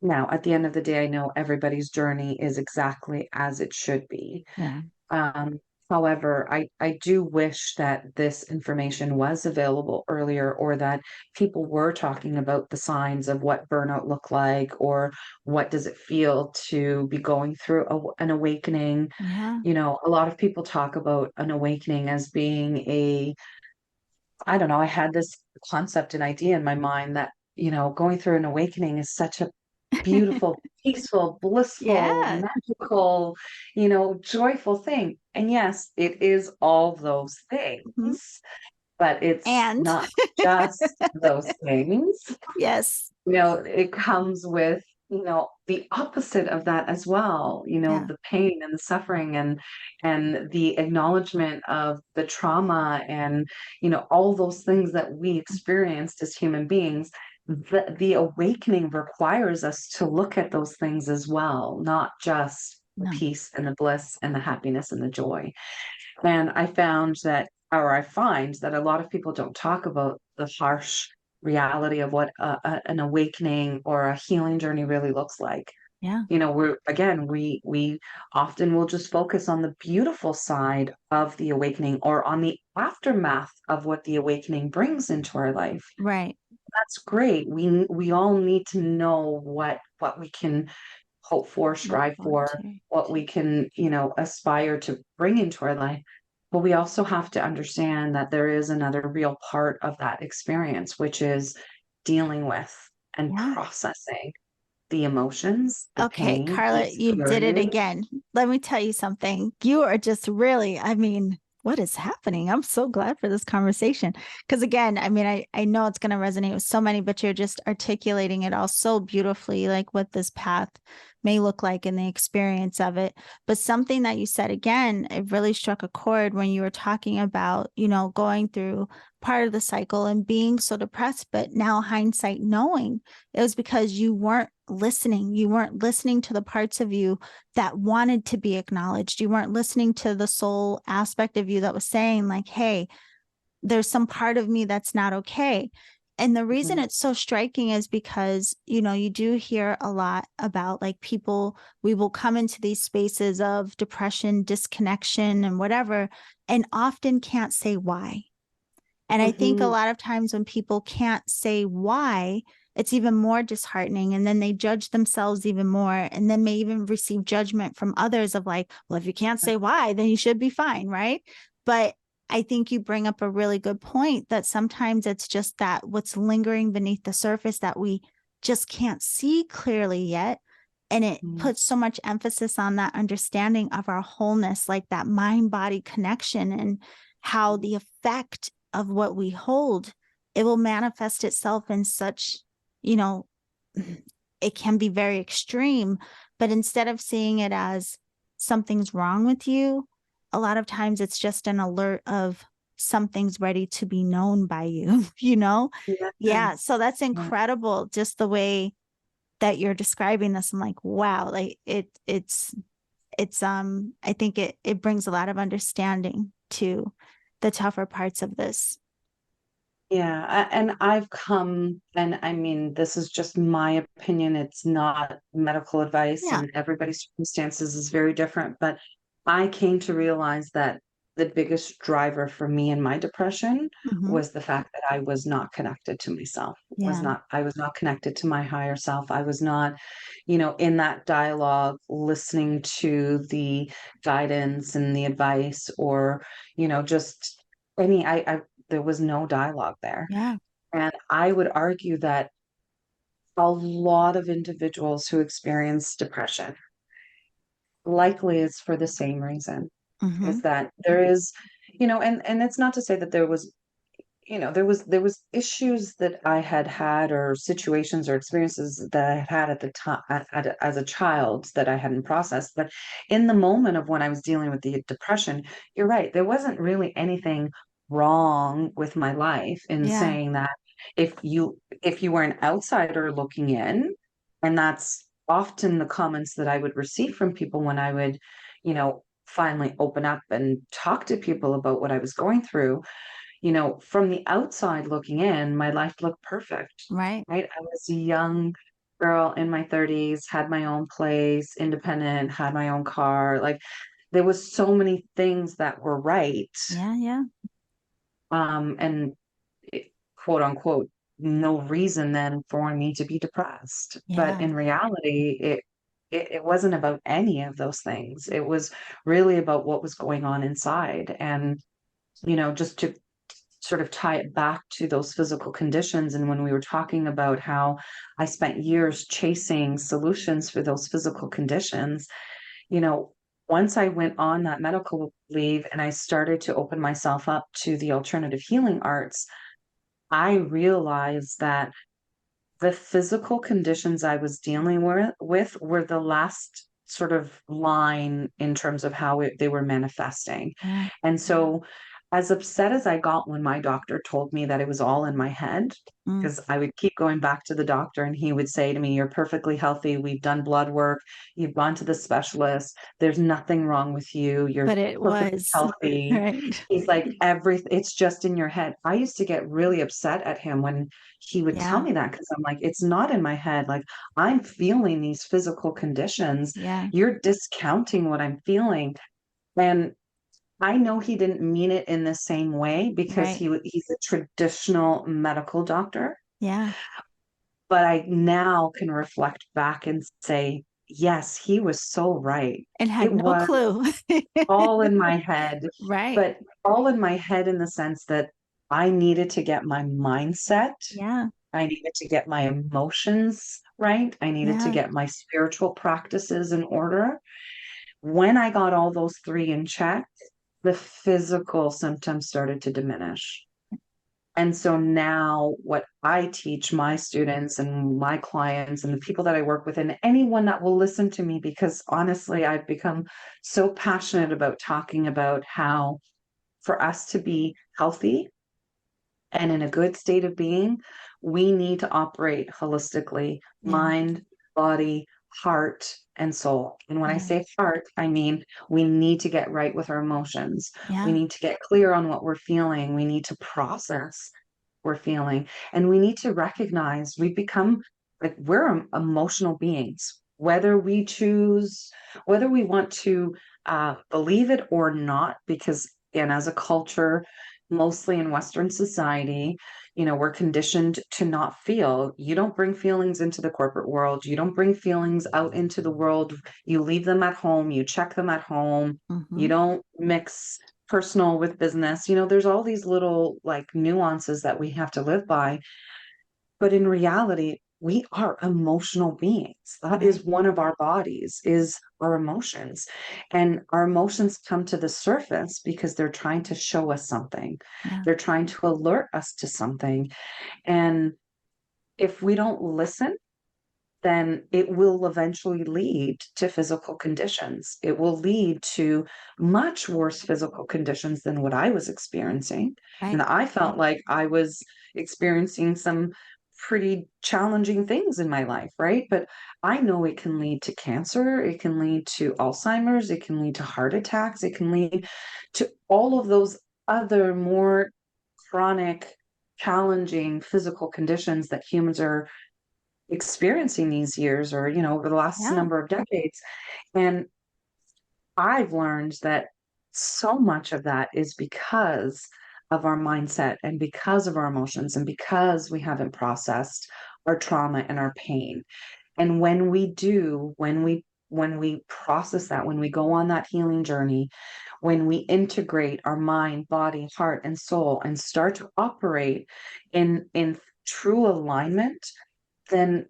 Now, at the end of the day, I know everybody's journey is exactly as it should be. Yeah. Um, However, I do wish that this information was available earlier, or that people were talking about the signs of what burnout look like, or what does it feel to be going through an awakening. Yeah. A lot of people talk about an awakening as being I don't know, I had this concept and idea in my mind that, going through an awakening is such a beautiful, peaceful, blissful, Yeah. magical, joyful thing. And yes, it is all those Mhm. things, but it's And not just those things. yes. It comes with, the opposite of that as well, Yeah. the pain and the suffering, and the acknowledgement of the trauma, and, all those things that we experienced as human beings. The awakening requires us to look at those things as well, not just the No. peace and the bliss and the happiness and the joy. And I find that a lot of people don't talk about the harsh reality of what an awakening or a healing journey really looks like. Yeah. We often will just focus on the beautiful side of the awakening, or on the aftermath of what the awakening brings into our life. Right. That's great. We all need to know what we can hope for, Look strive forward for, to. what we can, aspire to bring into our life. But we also have to understand that there is another real part of that experience, which is dealing with and Yeah. processing the emotions, the Okay, pain, the Carla, you did it experience. again. Let me tell you something. You are just really, I mean, what is happening? I'm so glad for this conversation. Because again, I mean, I know it's going to resonate with so many, but you're just articulating it all so beautifully, like what this path may look like in the experience of it. But something that you said again, it really struck a chord when you were talking about, going through part of the cycle and being so depressed, but now hindsight knowing it was because you weren't listening. You weren't listening to the parts of you that wanted to be acknowledged. You weren't listening to the soul aspect of you that was saying, like, hey, there's some part of me that's not okay. And the reason Mhm. it's so striking is because, you do hear a lot about like people, we will come into these spaces of depression, disconnection, and whatever, and often can't say why. And I think a Mhm. lot of times when people can't say why, it's even more disheartening. And then they judge themselves even more, and then may even receive judgment from others of like, well, if you can't say why, then you should be fine. Right. But I think you bring up a really good point that sometimes it's just that what's lingering beneath the surface that we just can't see clearly yet. And it Mhm. puts so much emphasis on that understanding of our wholeness, like that mind body connection, and how the effect of what we hold, it will manifest itself in such, you know, it can be very extreme. But instead of seeing it as something's wrong with you, a lot of times it's just an alert of something's ready to be known by you, you know? Yeah. Yeah. So that's Yeah. incredible. Just the way that you're describing this. I'm like, wow, like it's I think it brings a lot of understanding to the tougher parts of this. Yeah, and I've come, and I mean, this is just my opinion. It's not medical advice, Yeah. and everybody's circumstances is very different. But I came to realize that the biggest driver for me in my depression Hmm. was the fact that I was not connected to myself. Yeah. I was not connected to my higher self. I was not, in that dialogue, listening to the guidance and the advice, or, just I there was no dialogue there. Yeah. And I would argue that a lot of individuals who experience depression likely is for the same reason, is Hmm. that there is, and it's not to say that there was issues that I had had, or situations or experiences that I had at the time as a child that I hadn't processed. But in the moment of when I was dealing with the depression, you're right, there wasn't really anything wrong with my life, in Yeah. saying that if you were an outsider looking in, and that's often the comments that I would receive from people when I would, finally open up and talk to people about what I was going through. From the outside looking in, my life looked perfect, Right. right? I was a young girl in my 30s, had my own place, independent, had my own car. Like, there was so many things that were right. Yeah. Yeah. And quote unquote, no reason then for me to be depressed. But Yeah. in reality, it wasn't about any of those things. It was really about what was going on inside. And, just to sort of tie it back to those physical conditions. And when we were talking about how I spent years chasing solutions for those physical conditions, you know, once I went on that medical leave and I started to open myself up to the alternative healing arts, I realized that the physical conditions I was dealing with were the last sort of line in terms of how they were manifesting. Yeah. And so, as upset as I got when my doctor told me that it was all in my head, Mm. because I would keep going back to the doctor and he would say to me, "You're perfectly healthy. We've done blood work. You've gone to the specialist. There's nothing wrong with you. You're But it perfectly was healthy." right. He's like, it's just in your head. I used to get really upset at him when he would tell Yeah. me that, because I'm like, it's not in my head. Like, I'm feeling these physical conditions. Yeah. You're discounting what I'm feeling. And I know he didn't mean it in the same way, because Right. he's a traditional medical doctor. Yeah. But I now can reflect back and say, yes, he was so right. And had It no was clue. all in my head, Right. but all in my head in the sense that I needed to get my mindset, Yeah. I needed to get my emotions right, I needed to Yeah. get my spiritual practices in order. When I got all those 3 in check, the physical symptoms started to diminish. And so now what I teach my students and my clients and the people that I work with and anyone that will listen to me, because honestly, I've become so passionate about talking about how for us to be healthy and in a good state of being, we need to operate holistically, Yeah. mind, body, heart, and soul. And when I Yeah. say heart, I mean we need to get right with our emotions. We Yeah. need to get clear on what we're feeling. We need to process what we're feeling. And we need to recognize we've become like we're emotional beings. Whether we choose, whether we want to believe it or not, because, and as a culture, mostly in Western society, we're conditioned to not feel. You don't bring feelings into the corporate world. You don't bring feelings out into the world. You leave them at home. You check them at home. You Mm-hmm. don't mix personal with business. There's all these little like nuances that we have to live by. But in reality, we are emotional beings. That Right. is one of our bodies, is our emotions. And our emotions come to the surface because they're trying to show us something. Yeah. They're trying to alert us to something. And if we don't listen, then it will eventually lead to physical conditions. It will lead to much worse physical conditions than what I was experiencing. And Right. I felt like I was experiencing some pretty challenging things in my life, right? But I know it can lead to cancer, it can lead to Alzheimer's, it can lead to heart attacks, it can lead to all of those other more chronic, challenging physical conditions that humans are experiencing these years or over the last Yeah. number of decades. And I've learned that so much of that is because of our mindset and because of our emotions and because we haven't processed our trauma and our pain. And when we process that, when we go on that healing journey, when we integrate our mind, body, heart, and soul and start to operate in true alignment, then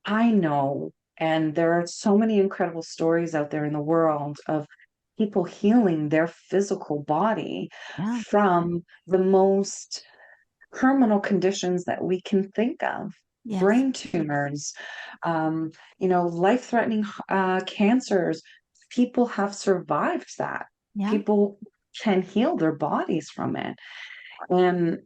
I know, and there are so many incredible stories out there in the world of people healing their physical body Yeah. from the most terminal conditions that we can think of. Yes. Brain tumors, life-threatening cancers. People have survived that. Yeah. People can heal their bodies from it. And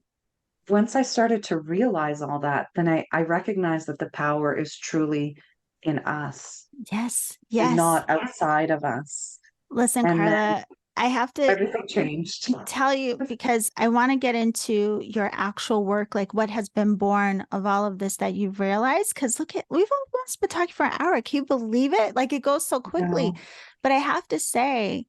once I started to realize all that, then I recognized that the power is truly in us Yes. and Yes. not outside of us. Listen, And then Carla, I have to everything changed. tell you because I want to get into your actual work, like what has been born of all of this that you've realized. Because look at, we've almost been talking for an hour. Can you believe it? Like it goes so quickly. No. But I have to say,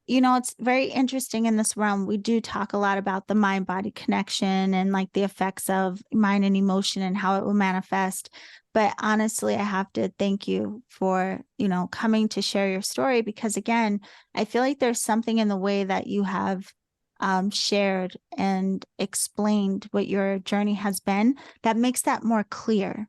it's very interesting in this realm. We do talk a lot about the mind body connection and like the effects of mind and emotion and how it will manifest. But honestly, I have to thank you for, coming to share your story because again, I feel like there's something in the way that you have shared and explained what your journey has been that makes that more clear.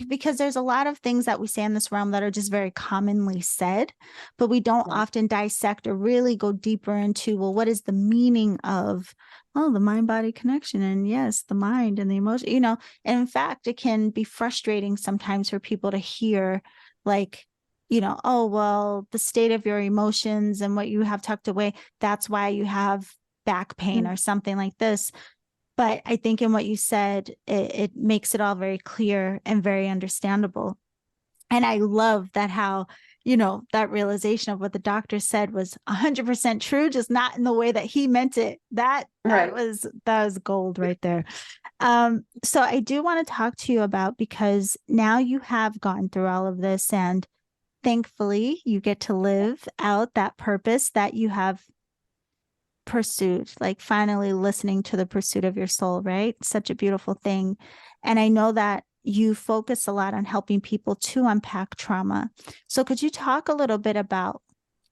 Because there's a lot of things that we say in this realm that are just very commonly said, but we don't Right. often dissect or really go deeper into, well, what is the meaning of, oh, the mind body connection? And yes, the mind and the emotion, and in fact, it can be frustrating sometimes for people to hear, like, oh, well, the state of your emotions and what you have tucked away, that's why you have back pain Mm. or something like this. But I think in what you said, it makes it all very clear and very understandable. And I love that how, that realization of what the doctor said was 100% true, just not in the way that he meant it. That Right. was gold right there. So I do want to talk to you about because now you have gone through all of this and thankfully you get to live out that purpose that you have pursued, like finally listening to the pursuit of your soul, right? Such a beautiful thing. And I know that you focus a lot on helping people to unpack trauma. So could you talk a little bit about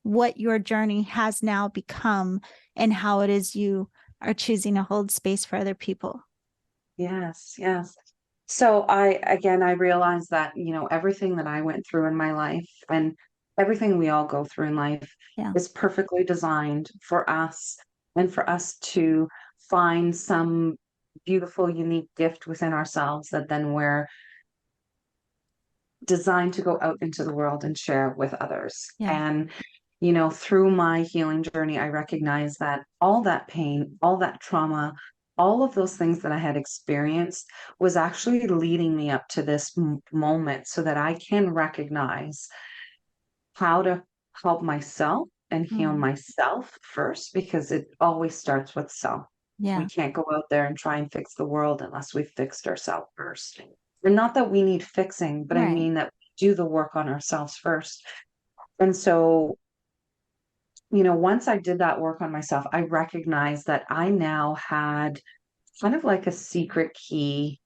what your journey has now become and how it is you are choosing to hold space for other people? Yes, yes. So I realized that, everything that I went through in my life, and everything we all go through in life Yeah. is perfectly designed for us, and for us to find some beautiful, unique gift within ourselves that then we're designed to go out into the world and share with others. Yeah. And, through my healing journey, I recognize that all that pain, all that trauma, all of those things that I had experienced was actually leading me up to this moment so that I can recognize how to help myself and heal Mm. myself first, because it always starts with self. We Yeah. can't go out there and try and fix the world unless we've fixed ourselves first. And not that we need fixing, but I Right. mean that we do the work on ourselves first. And so, once I did that work on myself, I recognized that I now had kind of like a secret key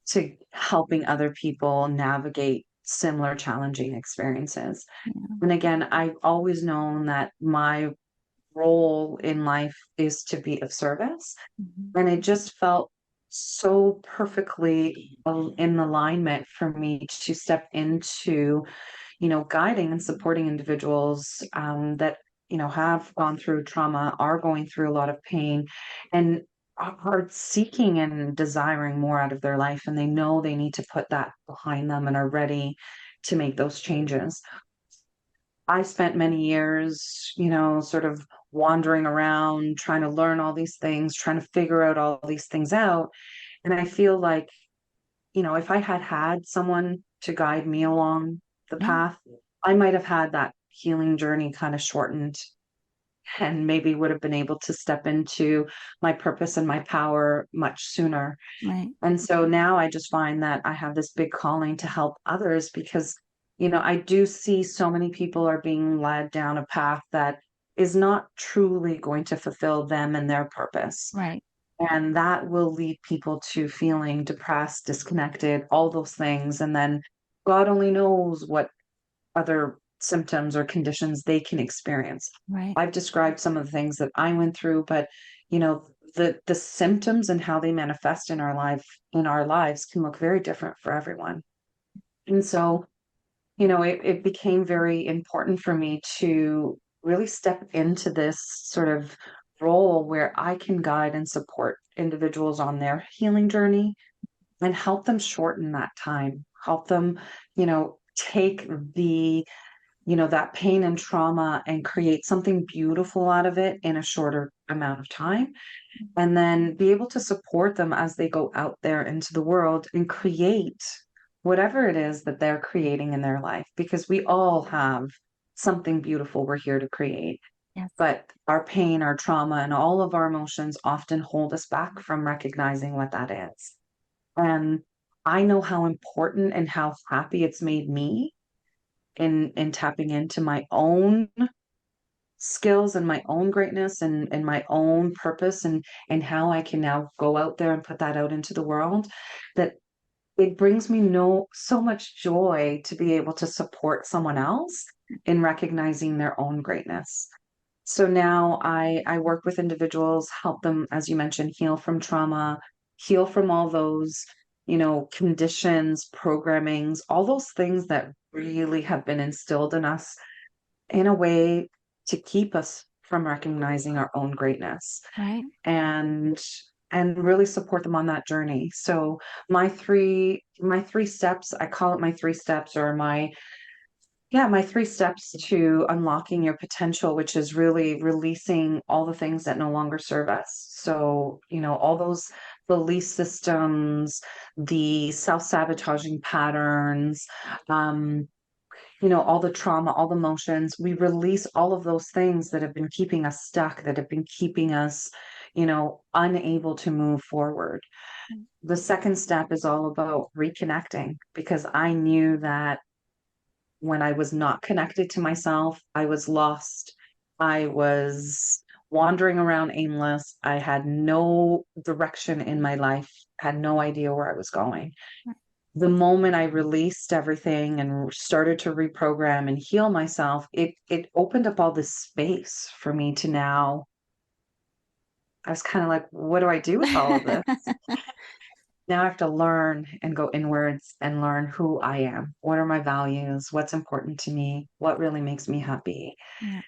to helping other people navigate similar challenging experiences. Yeah. And again, I've always known that my role in life is to be of service. Mhm. And it just felt so perfectly in alignment for me to step into, guiding and supporting individuals that, have gone through trauma, are going through a lot of pain, and are seeking and desiring more out of their life. And they know they need to put that behind them and are ready to make those changes. I spent many years, sort of wandering around, trying to learn all these things, trying to figure out all these things out. And I feel like, if I had had someone to guide me along the Yeah. path, I might have had that healing journey kind of shortened, and maybe would have been able to step into my purpose and my power much sooner. Right. And so now I just find that I have this big calling to help others, because, I do see so many people are being led down a path that is not truly going to fulfill them and their purpose. Right. And that will lead people to feeling depressed, disconnected, all those things. And then God only knows what other symptoms or conditions they can experience. Right. I've described some of the things that I went through, but you know, the symptoms and how they manifest in our lives can look very different for everyone. And so, it became very important for me to really step into this sort of role where I can guide and support individuals on their healing journey and help them shorten that time, help them, take that pain and trauma and create something beautiful out of it in a shorter amount of time, and then be able to support them as they go out there into the world and create whatever it is that they're creating in their life, because we all have something beautiful we're here to create. Yes. But our pain, our trauma, and all of our emotions often hold us back from recognizing what that is. And I know how important and how happy it's made me in tapping into my own skills and my own greatness and my own purpose, and how I can now go out there and put that out into the world, that it brings me so much joy to be able to support someone else in recognizing their own greatness. So now I work with individuals, help them, as you mentioned, heal from trauma, heal from all those, conditions, programmings, all those things that really have been instilled in us in a way to keep us from recognizing our own greatness, Right. and really support them on that journey. So my three steps, I call it my three steps, or my three steps to unlocking your potential, which is really releasing all the things that no longer serve us. So, all those belief systems, the self-sabotaging patterns, um, all the trauma, all the emotions, we release all of those things that have been keeping us stuck, that have been keeping us, unable to move forward. The second step is all about reconnecting, because I knew that when I was not connected to myself, I was lost. I was wandering around aimless. I had no direction in my life, had no idea where I was going. The moment I released everything and started to reprogram and heal myself, it opened up all this space for me to now. I was kind of like, what do I do with all of this? Now I have to learn and go inwards and learn who I am. What are my values? What's important to me? What really makes me happy? Yeah.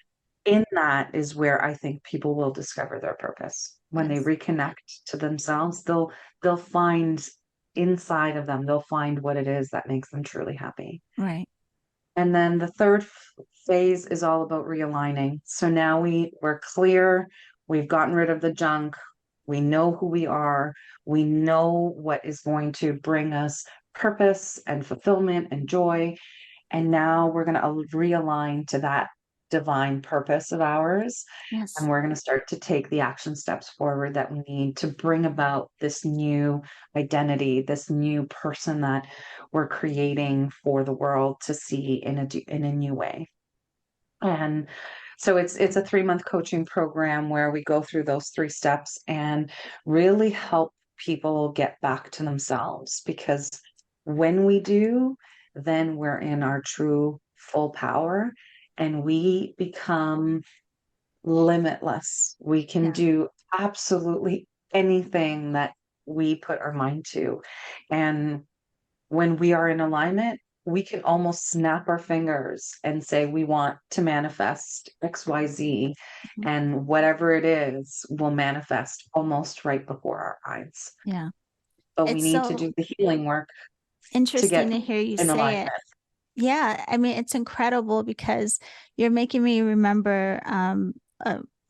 In that is where I think people will discover their purpose. When they Yes. reconnect to themselves, they'll find inside of them, they'll find what it is that makes them truly happy. Right. And then the third phase is all about realigning. So now we're clear, we've gotten rid of the junk, we know who we are, we know what is going to bring us purpose and fulfillment and joy. And now we're going to realign to that divine purpose of ours. And Yes. we're going to start to take the action steps forward that we need to bring about this new identity, this new person that we're creating for the world to see in a new way. And so it's a 3-month coaching program where we go through those 3 steps and really help people get back to themselves, because when we do, then we're in our true full power and we become limitless. We can Yeah. do absolutely anything that we put our mind to. And when we are in alignment, we can almost snap our fingers and say we want to manifest XYZ, Mhm. and whatever it is will manifest almost right before our eyes. Yeah. But we It's need to so do the healing work to interesting get to hear you in say alignment. it. Yeah, I mean, it's incredible because you're making me remember. Uh,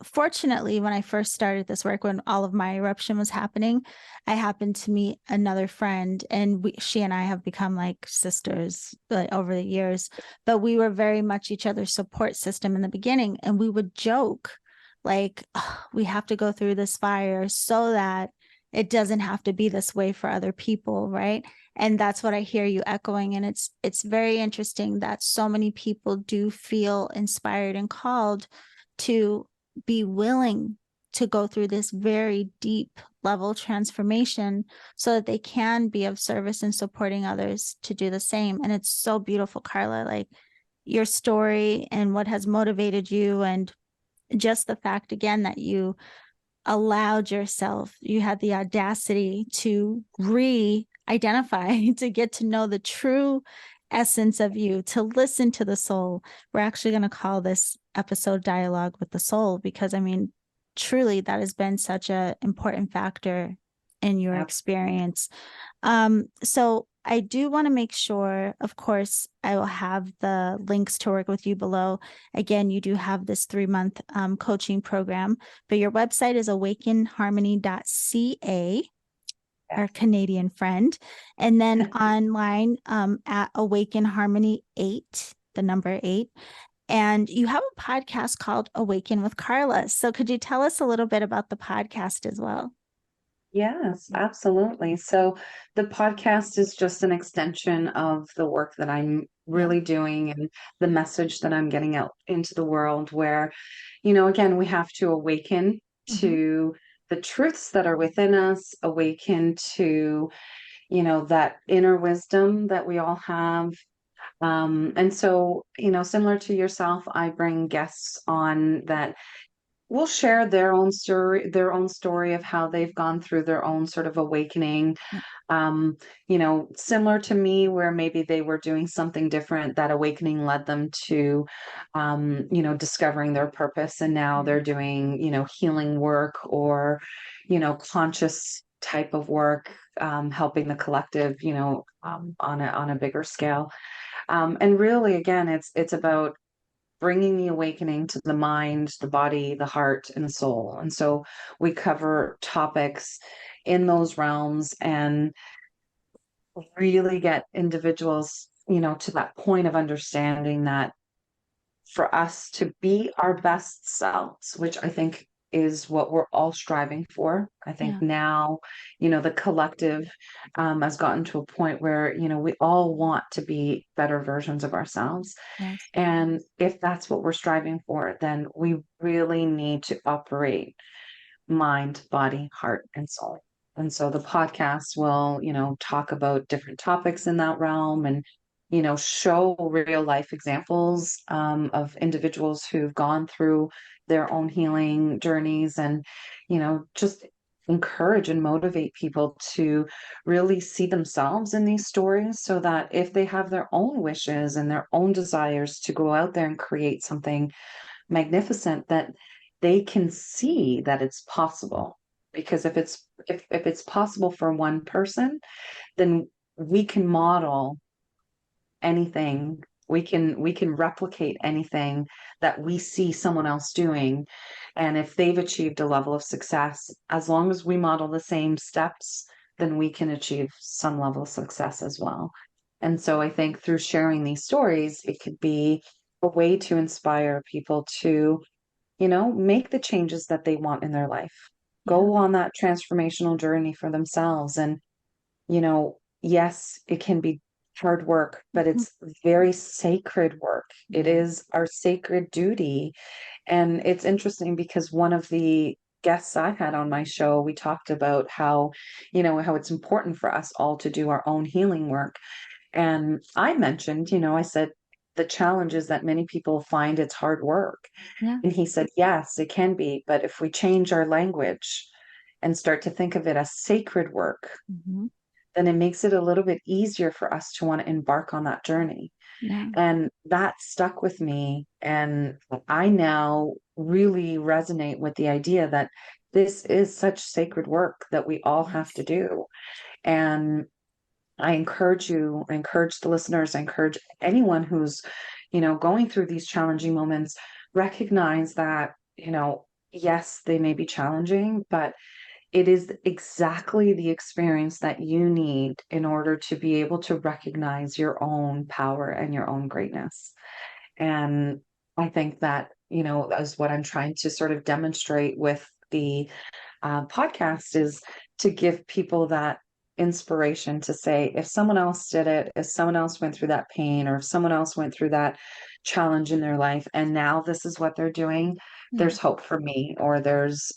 Fortunately, when I first started this work, when all of my eruption was happening, I happened to meet another friend, and she and I have become like sisters over the years. But we were very much each other's support system in the beginning, and we would joke like, "Ugh, we have to go through this fire so that it doesn't have to be this way for other people, right?" And that's what I hear you echoing. And it's very interesting that so many people do feel inspired and called to be willing to go through this very deep level transformation so that they can be of service and supporting others to do the same. And it's so beautiful, Carla, like your story and what has motivated you, and just the fact again that you allowed yourself, you had the audacity to re-identify, to get to know the true essence of you, to listen to the soul. We're actually going to call this episode Dialogue with the Soul, because I mean, truly that has been such an important factor in your Absolutely. experience. So I do want to make sure, of course, I will have the links to work with you below. Again, you do have this 3-month coaching program, but your website is awakenharmony.ca, our Canadian friend. And then online at Awaken Harmony 8, the number 8. And you have a podcast called Awaken with Carla. So could you tell us a little bit about the podcast as well? Yes, absolutely. So the podcast is just an extension of the work that I'm Yeah. really doing and the message that I'm getting out into the world, where, again, we have to awaken Mm-hmm. to the truths that are within us, awaken to, that inner wisdom that we all have. And so, similar to yourself, I bring guests on that will share their own story of how they've gone through their own sort of awakening. Yeah. Similar to me, where maybe they were doing something different, that awakening led them to, discovering their purpose. And now Yeah. they're doing, healing work or, conscious type of work, helping the collective, on a bigger scale. And really, again, it's about bringing the awakening to the mind, the body, the heart, and the soul. And so we cover topics in those realms and really get individuals, to that point of understanding that for us to be our best selves, which I think is what we're all striving for. I think Yeah. now, the collective has gotten to a point where, we all want to be better versions of ourselves. Yes. And if that's what we're striving for, then we really need to operate mind, body, heart, and soul. And so the podcast will, talk about different topics in that realm and, show real life examples of individuals who've gone through their own healing journeys and, just encourage and motivate people to really see themselves in these stories, so that if they have their own wishes and their own desires to go out there and create something magnificent, that they can see that it's possible. Because if it's possible for one person, then we can model anything. We can replicate anything that we see someone else doing. And if they've achieved a level of success, as long as we model the same steps, then we can achieve some level of success as well. And so I think through sharing these stories, it could be a way to inspire people to, make the changes that they want in their life. Yeah. Go on that transformational journey for themselves. And, yes, it can be hard work, but Mhm. it's very sacred work. It Yeah. is our sacred duty. And it's interesting because one of the guests I had on my show, we talked about how it's important for us all to do our own healing work. And I mentioned, I said, the challenge is that many people find it's hard work. Yeah. And he said, yes, it can be. But if we change our language and start to think of it as sacred work, Mhm. then it makes it a little bit easier for us to want to embark on that journey. Yeah. And that stuck with me. And I now really resonate with the idea that this is such sacred work that we all have to Yes. do. And I encourage the listeners, I encourage anyone who's, going through these challenging moments, recognize that, yes, they may be challenging, but it is exactly the experience that you need in order to be able to recognize your own power and your own greatness. And I think that, is what I'm trying to sort of demonstrate with the podcast, is to give people that inspiration to say, if someone else did it, if someone else went through that pain, or if someone else went through that challenge in their life, and now this is what they're doing, Yeah. there's hope for me, or there's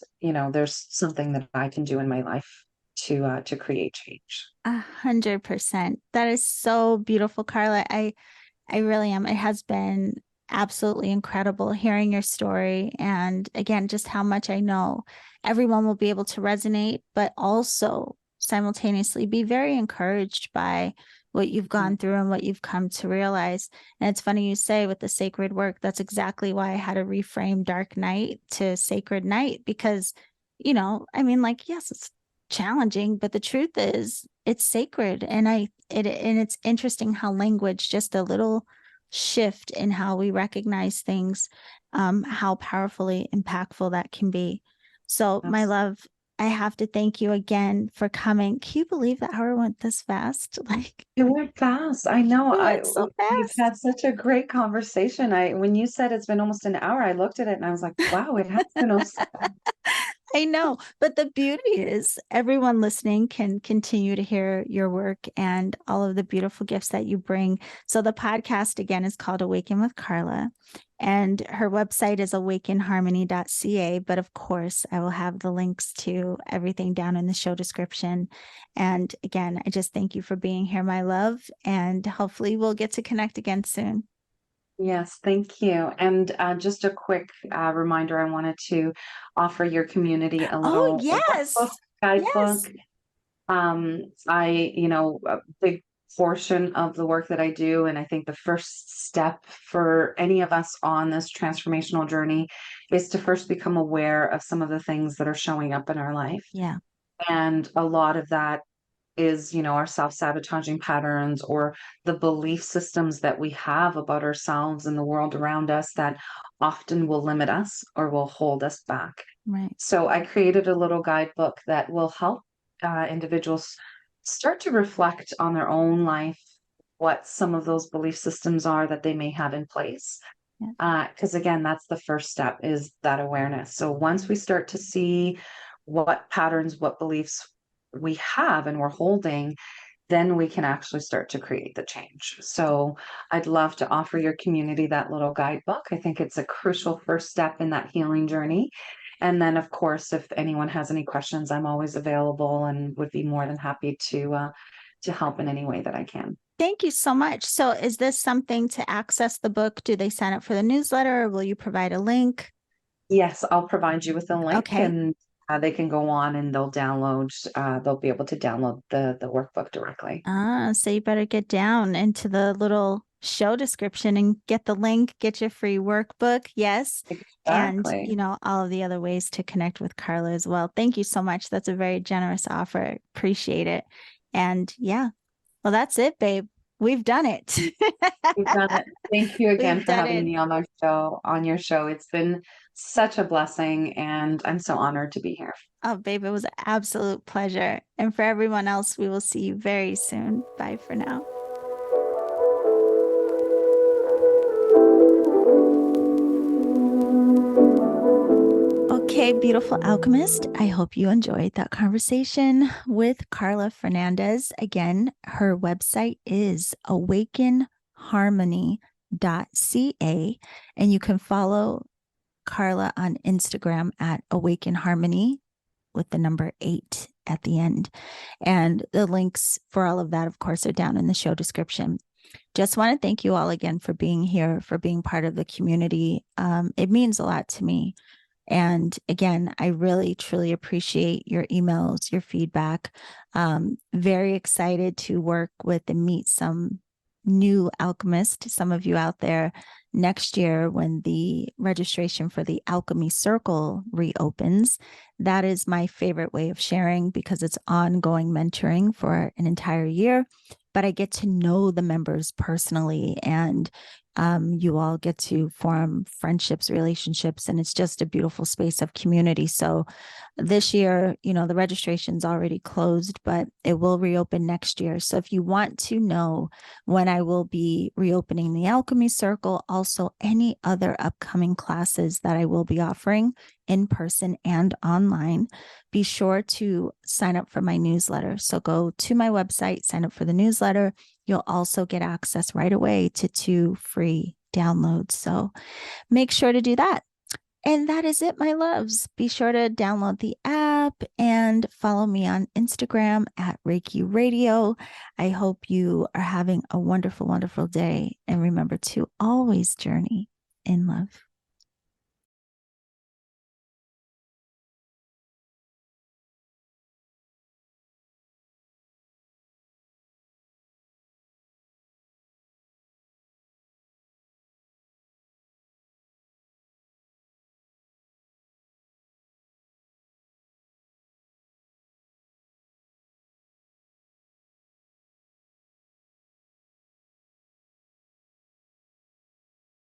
something that I can do in my life to create change. 100%. That is so beautiful, Carla. I really am. It has been absolutely incredible hearing your story. And again, just how much I know everyone will be able to resonate, but also simultaneously be very encouraged by what you've Mm. gone through and what you've come to realize. And it's funny you say with the sacred work, that's exactly why I had to reframe dark night to sacred night, because, I mean, like, yes, it's challenging, but the truth is it's sacred. And it's interesting how language, just a little shift in how we recognize things, how powerfully impactful that can be. So, my That's love, I have to thank you again for coming. Can you believe that hour went this fast? Like, It went fast. I know. it went so We've fast. had such a great conversation. When you said it's been almost an hour, I looked at it and I was like, wow, it has been almost. I know, but the beauty is everyone listening can continue to hear your work and all of the beautiful gifts that you bring. So the podcast again is called Awaken with Carla, and her website is awakenharmony.ca. But of course, I will have the links to everything down in the show description. And again, I just thank you for being here, my love, and hopefully we'll get to connect again soon. Yes, thank you. And just a quick reminder, I wanted to offer your community a Oh, little workbook, yes. guidebook. Yes. A big portion of the work that I do, and I think the first step for any of us on this transformational journey is to first become aware of some of the things that are showing up in our life. Yeah. And a lot of that is, our self-sabotaging patterns, or the belief systems that we have about ourselves and the world around us that often will limit us or will hold us back. Right. So I created a little guidebook that will help individuals start to reflect on their own life, what some of those belief systems are that they may have in place. Yeah. Because again, that's the first step, is that awareness. So once we start to see what patterns, what beliefs we have and we're holding, then we can actually start to create the change. So I'd love to offer your community that little guidebook. I think it's a crucial first step in that healing journey. And then, of course, if anyone has any questions, I'm always available and would be more than happy to help in any way that I can. Thank you so much. So, is this something to access the book? Do they sign up for the newsletter, or will you provide a link? Yes, I'll provide you with a link, Okay. and they can go on and they'll be able to download the workbook directly. So you better get down into the little show description and get the link, get your free workbook. Yes. And, Exactly. all of the other ways to connect with Carla as well. Thank you so much. That's a very generous offer. Appreciate it. And yeah, well, that's it, babe. We've done it. You've done it. Thank you again We've for done having it. me on your show. It's been such a blessing, and I'm so honored to be here. Oh, babe, it was an absolute pleasure. And for everyone else, we will see you very soon. Bye for now. Okay, beautiful alchemist. I hope you enjoyed that conversation with Carla Fernandes. Again, her website is awakenharmony.ca, and you can follow Carla on Instagram at Awaken Harmony with the number 8 at the end. And the links for all of that, of course, are down in the show description. Just want to thank you all again for being here, for being part of the community. It means a lot to me. And again, I really, truly appreciate your emails, your feedback. Very excited to work with and meet some new alchemists, some of you out there next year when the registration for the Alchemy Circle reopens. That is my favorite way of sharing because it's ongoing mentoring for an entire year, but I get to know the members personally, and you all get to form friendships, relationships, and it's just a beautiful space of community. So this year, the registration's already closed, but it will reopen next year. So if you want to know when I will be reopening the Alchemy Circle, also any other upcoming classes that I will be offering in person and online, be sure to sign up for my newsletter. So go to my website, sign up for the newsletter. You'll also get access right away to 2 free downloads. So make sure to do that. And that is it, my loves. Be sure to download the app and follow me on Instagram at Reiki Radio. I hope you are having a wonderful, wonderful day. And remember to always journey in love.